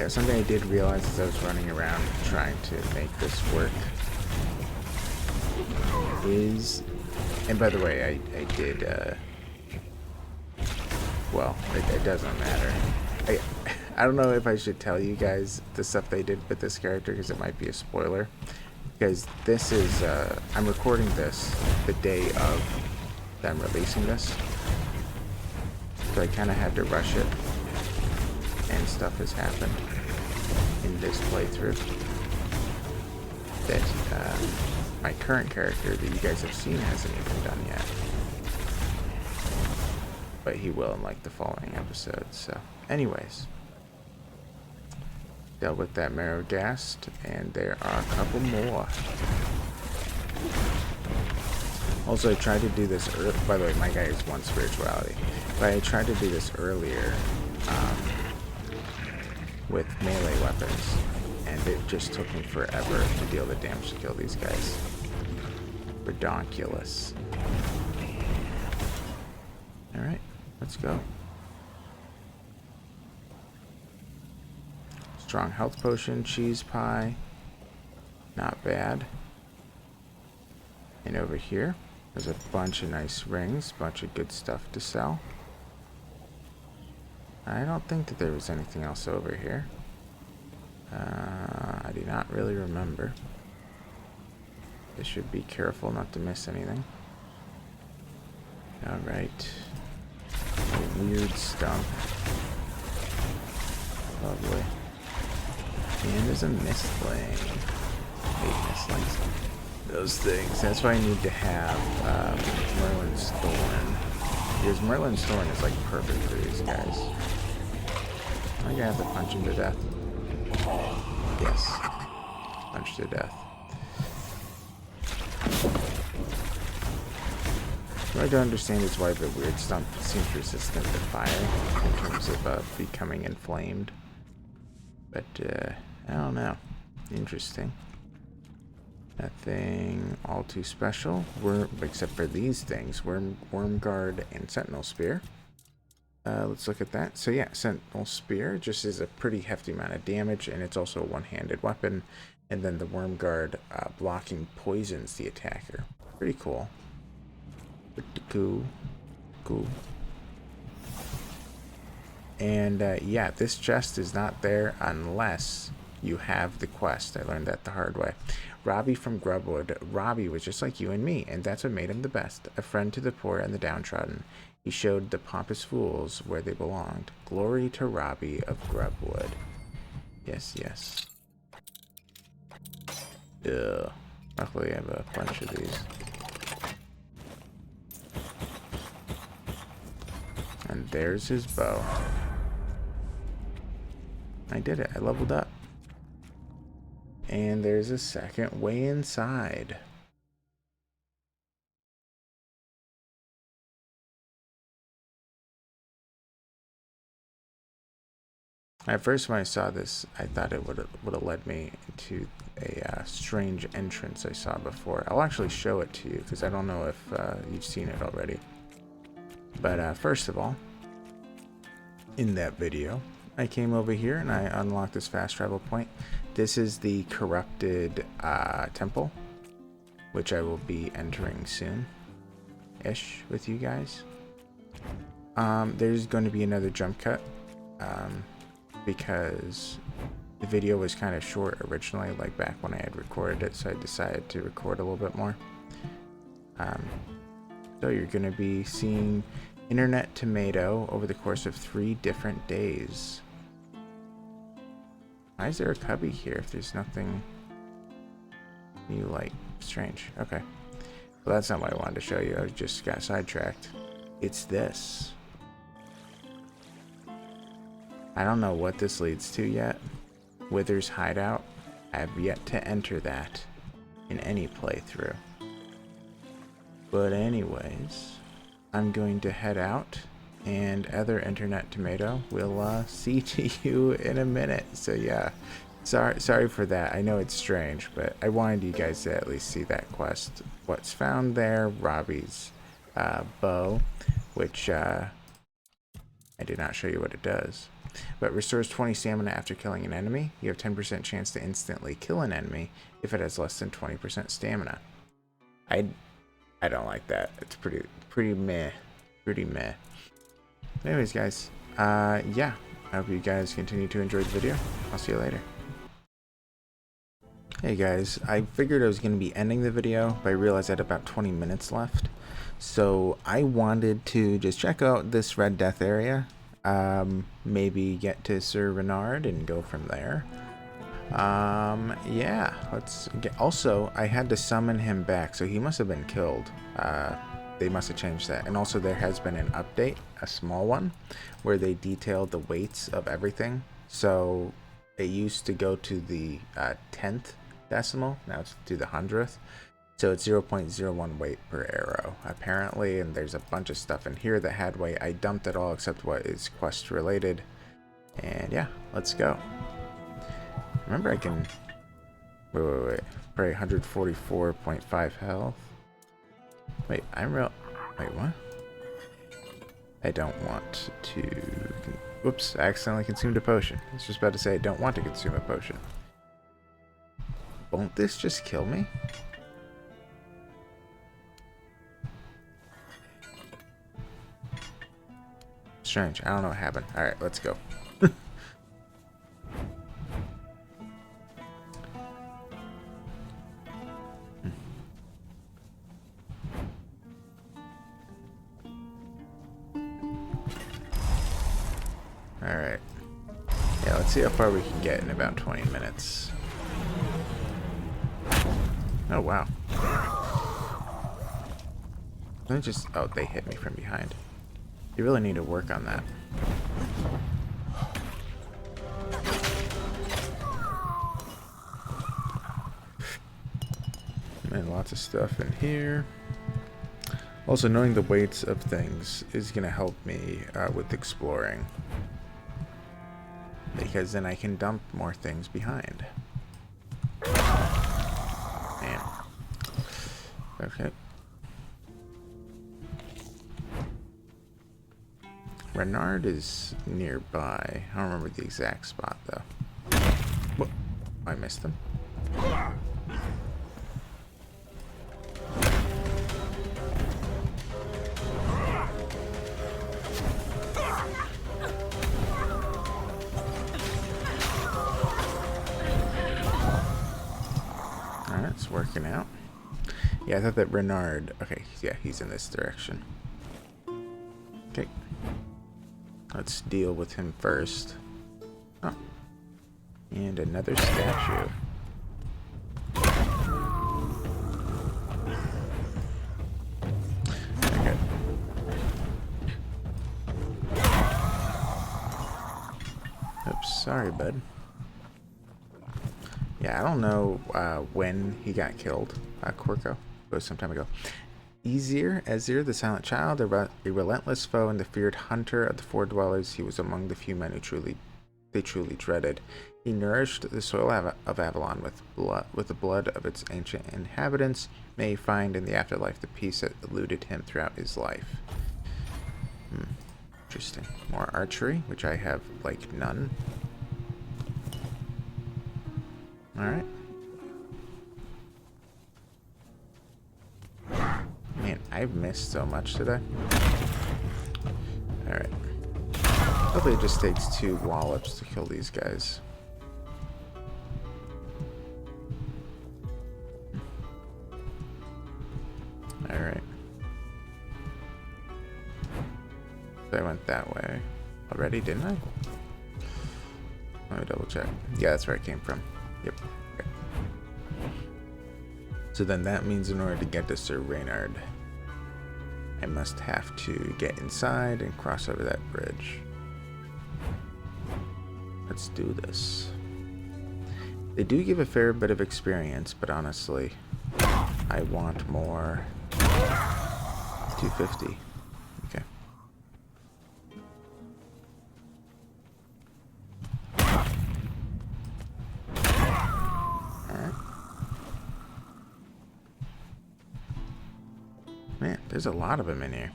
yeah, something I did realize as I was running around trying to make this work is, and by the way, I did, well, it doesn't matter. I don't know if I should tell you guys the stuff they did with this character because it might be a spoiler. Because this is, I'm recording this the day of them releasing this. So I kind of had to rush it. And stuff has happened in this playthrough that my current character that you guys have seen hasn't even done yet. But he will in like the following episodes. So anyways, dealt with that Marrowghast, and there are a couple more. Also, I tried to do this by the way, my guy is 1 spirituality, but I tried to do this earlier with melee weapons, and it just took me forever to deal the damage to kill these guys. Redonkulous. Alright, let's go. Strong health potion, cheese pie. Not bad. And over here, there's a bunch of nice rings, bunch of good stuff to sell. I don't think that there was anything else over here. I do not really remember. I should be careful not to miss anything. Alright. A weird stump. Lovely. And there's a mistling. Hate mistlings. Those things. That's why I need to have Merlin's Thorn. Because Merlin's Thorn is like perfect for these guys. I'm gonna have to punch him to death. Yes. Punch to death. What I don't understand is why the weird stump seems resistant to fire in terms of becoming inflamed. But, I don't know. Interesting. Nothing all too special. Except for these things. Worm Guard and Sentinel Spear. Let's look at that. So yeah, Sentinel Spear just is a pretty hefty amount of damage, and it's also a one-handed weapon. And then the Worm Guard blocking poisons the attacker. Pretty cool. Pretty cool. And yeah, this chest is not there unless you have the quest. I learned that the hard way. Robbie from Grubwood. Robbie was just like you and me, and that's what made him the best. A friend to the poor and the downtrodden. He showed the pompous fools where they belonged. Glory to Robbie of Grubwood. Yes, yes. Ugh. Luckily I have a bunch of these. And there's his bow. I did it. I leveled up. And there's a second way inside. At first when I saw this, I thought it would have led me into a strange entrance I saw before. I'll actually show it to you because I don't know if you've seen it already. But first of all, in that video, I came over here and I unlocked this fast travel point. This is the corrupted temple, which I will be entering soon-ish with you guys. There's going to be another jump cut because the video was kind of short originally, like back when I had recorded it, so I decided to record a little bit more. So you're going to be seeing Internet Tomato over the course of 3 different days. Why is there a cubby here if there's nothing you like? Strange. Okay. Well, that's not what I wanted to show you. I just got sidetracked. It's this. I don't know what this leads to yet. Wither's Hideout. I have yet to enter that in any playthrough. But anyways, I'm going to head out, and other Internet Tomato will see to you in a minute. So yeah, sorry for that. I know it's strange, but I wanted you guys to at least see that quest. What's found there, Robbie's bow, which I did not show you what it does. but restores 20 stamina after killing an enemy. You have 10% chance to instantly kill an enemy if it has less than 20% stamina. I don't like that. It's pretty meh. Anyways, guys, yeah, I hope you guys continue to enjoy the video. I'll see you later. Hey guys, I figured I was going to be ending the video, but I realized I had about 20 minutes left. So I wanted to just check out this Red Death area, maybe get to Sir Renard and go from there. Yeah, let's get, also I had to summon him back, so he must have been killed. They must have changed that. And also there has been an update, a small one, where they detailed the weights of everything. So it used to go to the 10th decimal, now it's to the 100th. So it's 0.01 weight per arrow, apparently, and there's a bunch of stuff in here that had weight. I dumped it all except what is quest related. And yeah, let's go. Remember I can... Wait. Probably 144.5 health. Wait, Wait, what? I don't want to... Whoops, I accidentally consumed a potion. I was just about to say I don't want to consume a potion. Won't this just kill me? Strange. I don't know what happened. Alright, let's go. Alright. Yeah, let's see how far we can get in about 20 minutes. Oh, wow. Let me just... Oh, they hit me from behind. You really need to work on that. And lots of stuff in here. Also, knowing the weights of things is going to help me with exploring. Because then I can dump more things behind. Man. Okay. Renard is nearby. I don't remember the exact spot, though. Whoa. I missed him. Alright, it's working out. Yeah, I thought that Renard... Okay, yeah, he's in this direction. Okay. Let's deal with him first. Oh. And another statue. Okay. Oops, sorry, bud. Yeah, I don't know when he got killed, Corco. It was some time ago. Ezir, the Silent Child, a relentless foe and the feared hunter of the Four Dwellers, he was among the few men who they truly dreaded. He nourished the soil of Avalon with the blood of its ancient inhabitants. May he find in the afterlife the peace that eluded him throughout his life. Interesting. More archery, which I have, like, none. Alright. Man, I've missed so much today. Alright. Hopefully it just takes 2 wallops to kill these guys. Alright. So I went that way already, didn't I? Let me double check. Yeah, that's where I came from. Yep. Okay. So then that means in order to get to Sir Reynard, I must have to get inside and cross over that bridge. Let's do this. They do give a fair bit of experience, but honestly, I want more. 250. Okay. Alright. Man, there's a lot of them in here.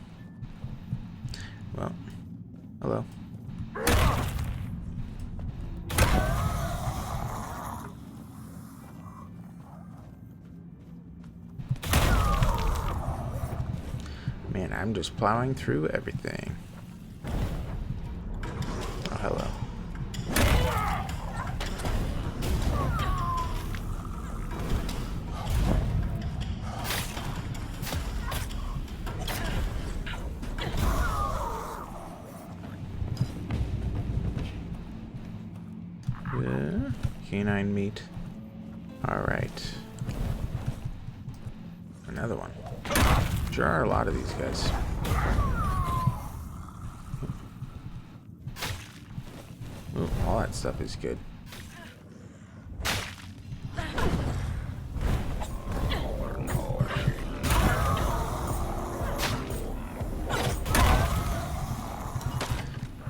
Well, hello. Man, I'm just plowing through everything. Oh, hello. Canine meat. Alright. Another one. Sure are a lot of these guys. Ooh, all that stuff is good.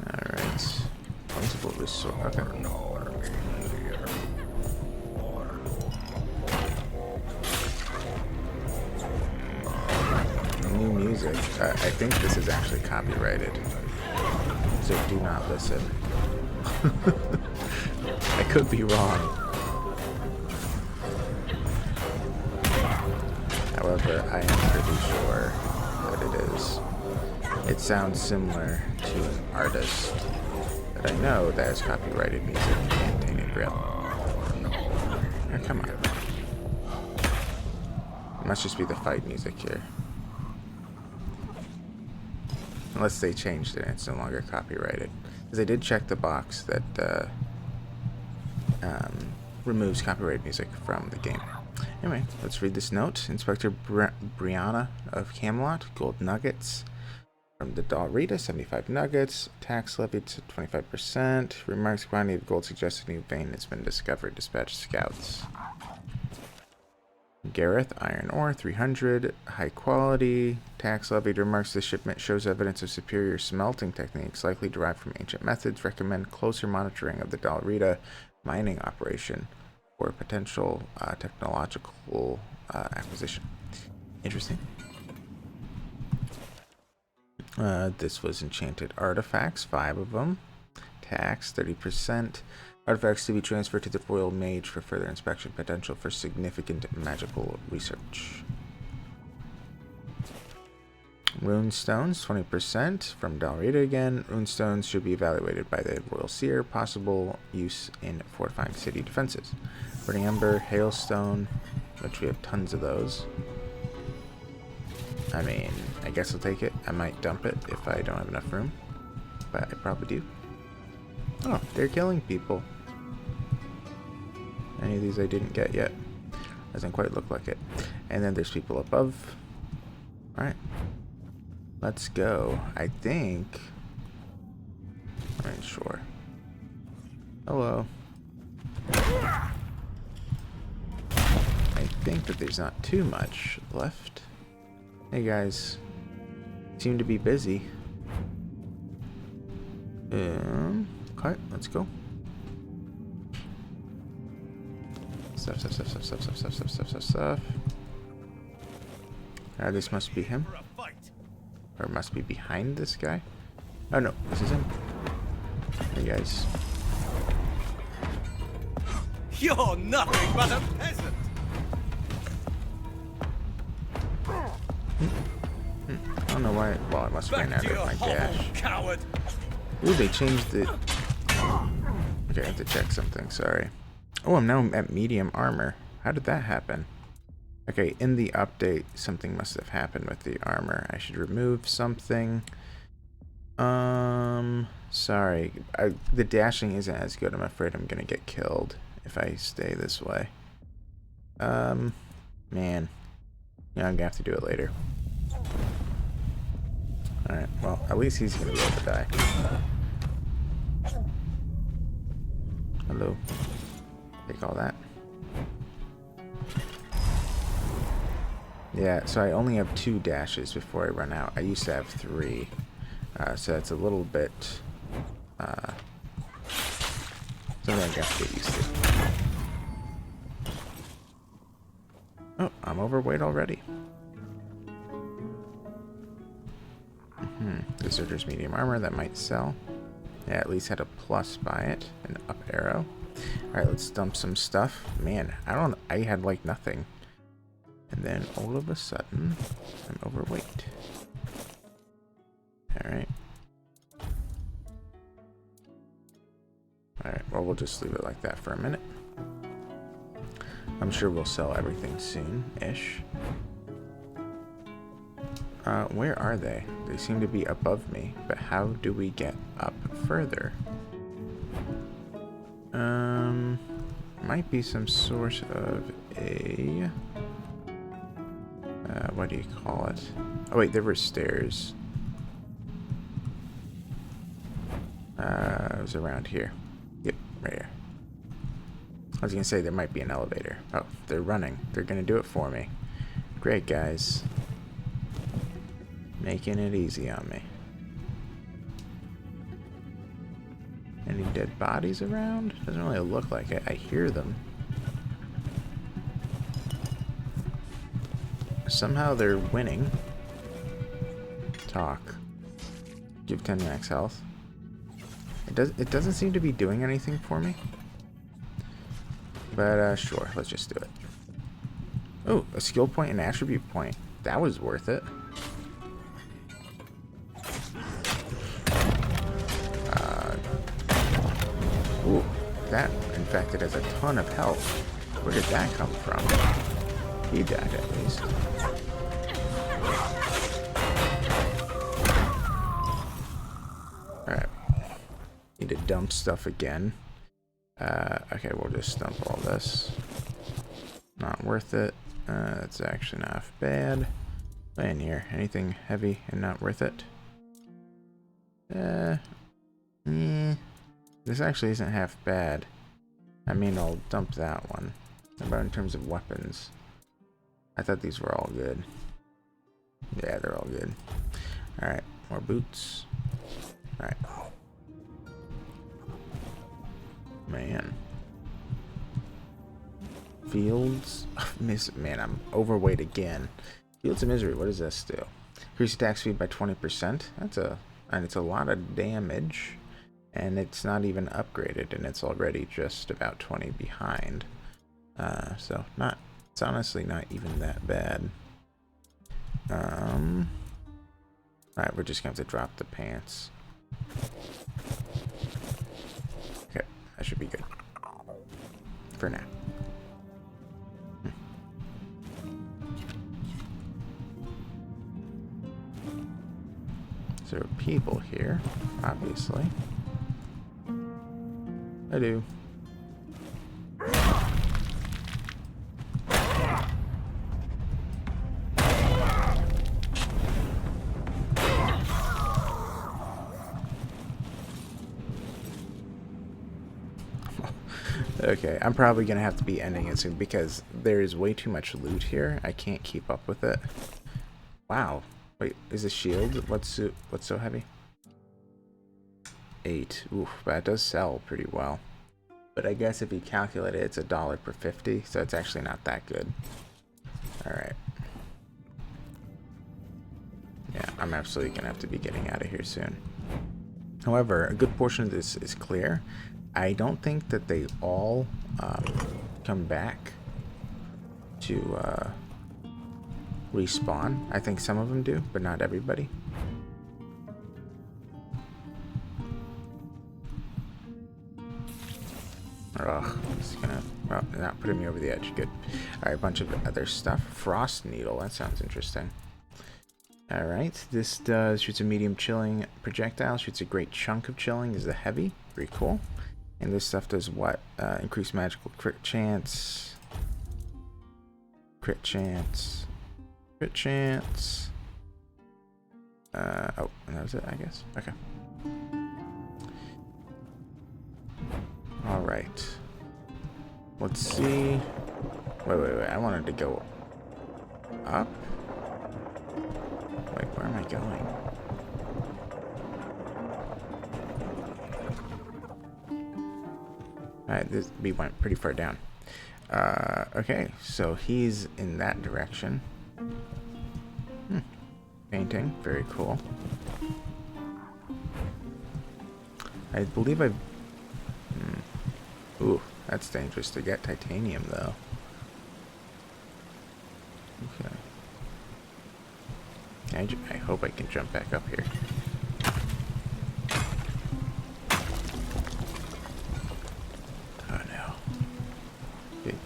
Alright. Multiple resource. Okay. New music. I think this is actually copyrighted. So do not listen. I could be wrong. However, I am pretty sure that it is. It sounds similar to an artist that I know that has copyrighted music in Tainted Grail. Oh, come on. It must just be the fight music here. Unless they changed it and it's no longer copyrighted. Because I did check the box that removes copyright music from the game. Anyway, let's read this note. Inspector Brianna of Camelot, gold nuggets. From the Dalrita, 75 nuggets. Tax levied to 25%. Remarks quantity of gold suggests a new vein has been discovered. Dispatch scouts. Gareth, iron ore, 300, high quality. Tax levied. Remarks the shipment shows evidence of superior smelting techniques, likely derived from ancient methods. Recommend closer monitoring of the Dalrita mining operation for potential technological acquisition. Interesting. This was enchanted artifacts, 5 of them. Tax, 30%. Artifacts to be transferred to the Royal Mage for further inspection. Potential for significant magical research. Runestones, 20% from Dalrita again. Runestones should be evaluated by the Royal Seer. Possible use in fortifying city defenses. Burning Ember, Hailstone, which we have tons of those. I mean, I guess I'll take it. I might dump it if I don't have enough room. But I probably do. Oh, they're killing people. Any of these I didn't get yet. Doesn't quite look like it. And then there's people above. Alright. Let's go. I think... I ain't sure. Hello. I think that there's not too much left. Hey guys. Seem to be busy. Okay, let's go. Stuff. This must be him. Or it must be behind this guy. Oh no, this is him. Hey guys. You're nothing but a peasant! I don't know why. Well, I must have ran out of my dash. Coward. Ooh, they changed it. Okay, I have to check something. Sorry. Oh, I'm now at medium armor. How did that happen? Okay, in the update, something must have happened with the armor. I should remove something. Sorry. The dashing isn't as good. I'm afraid I'm gonna get killed if I stay this way. Man. Yeah, I'm gonna have to do it later. Alright, well, at least he's gonna be able to die. Hello. Take all that. Yeah, so I only have 2 dashes before I run out. I used to have 3. So that's a little bit... something I have to get used to. Oh, I'm overweight already. Deserter's medium armor, that might sell. Yeah, at least had a plus by it, an up arrow. Alright, let's dump some stuff. Man, I had like nothing. And then all of a sudden, I'm overweight. or we'll just leave it like that for a minute. I'm sure we'll sell everything soon-ish. Where are they? They seem to be above me, but how do we get up further? Might be some sort of a... what do you call it? Oh wait, there were stairs. It was around here. Yep, right here. I was gonna say there might be an elevator. Oh, they're running. They're gonna do it for me. Great, guys. Making it easy on me. Any dead bodies around? Doesn't really look like it. I hear them. Somehow they're winning. Talk. Give 10 max health. It doesn't seem to be doing anything for me. But sure, let's just do it. Oh, a skill point and attribute point. That was worth it. Ooh, that in fact it has a ton of health. Where did that come from? He died at least. Alright. Need to dump stuff again. Okay, we'll just dump all this. Not worth it. That's actually not bad. Laying here. Anything heavy and not worth it? This actually isn't half bad. I mean, I'll dump that one. How about in terms of weapons? I thought these were all good. Yeah, they're all good. Alright, more boots. Alright. Man. Fields of Misery. Man, I'm overweight again. Fields of Misery, what does this do? Increase attack speed by 20%. And it's a lot of damage. And it's not even upgraded, and it's already just about 20 behind. So it's honestly not even that bad. Alright, we're just gonna have to drop the pants. Okay, that should be good. For now. So there are people here, obviously. I do. Okay, I'm probably gonna have to be ending it soon because there is way too much loot here. I can't keep up with it. Wow. Wait, is a shield? What's so heavy? 8. Oof, that does sell pretty well. But I guess if you calculate it, it's $1 per 50, so it's actually not that good. Alright. Yeah, I'm absolutely gonna have to be getting out of here soon. However, a good portion of this is clear. I don't think that they all come back to respawn. I think some of them do, but not everybody. Ugh, it's gonna, well, not putting me over the edge. Good. Alright, a bunch of other stuff. Frost Needle, that sounds interesting. Alright, this shoots a medium chilling projectile, shoots a great chunk of chilling, is a heavy. Pretty cool. And this stuff does what? Increased magical crit chance. Crit chance. Crit chance. Oh, and that was it, I guess. Okay. Alright. Let's see. Wait. I wanted to go up. Wait, where am I going? Alright, we went pretty far down. Okay, so he's in that direction. Painting, very cool. I believe I've... Ooh, that's dangerous to get titanium, though. Okay. I hope I can jump back up here.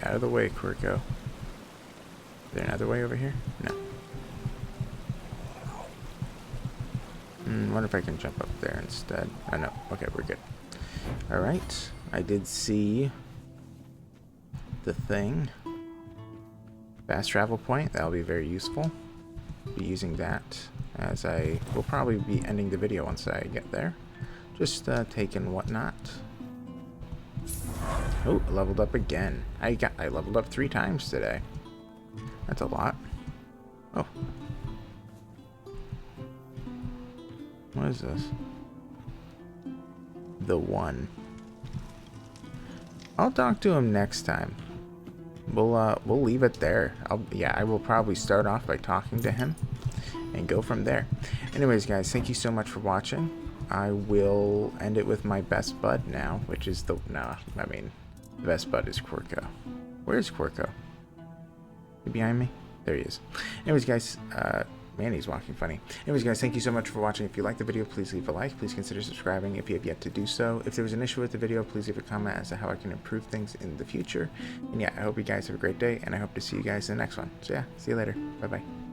Out of the way, Quirko. Is there another way over here? No. Wonder if I can jump up there instead. Oh, no. Okay, we're good. Alright. I did see the thing. Fast travel point. That'll be very useful. Be using that as I will probably be ending the video once I get there. Just taking whatnot. Oh, leveled up again. I leveled up 3 times today. That's a lot. Oh. What is this? The one. I'll talk to him next time. We'll leave it there. I will probably start off by talking to him and go from there. Anyways, guys, thank you so much for watching. I will end it with my best bud now, which is the the best bud is Quirko. Where's Quirko? He behind me? There he is. Anyways, guys, man, he's walking funny. Anyways, guys, thank you so much for watching. If you liked the video, please leave a like. Please consider subscribing if you have yet to do so. If there was an issue with the video, please leave a comment as to how I can improve things in the future. And yeah, I hope you guys have a great day, and I hope to see you guys in the next one. So yeah, see you later. Bye-bye.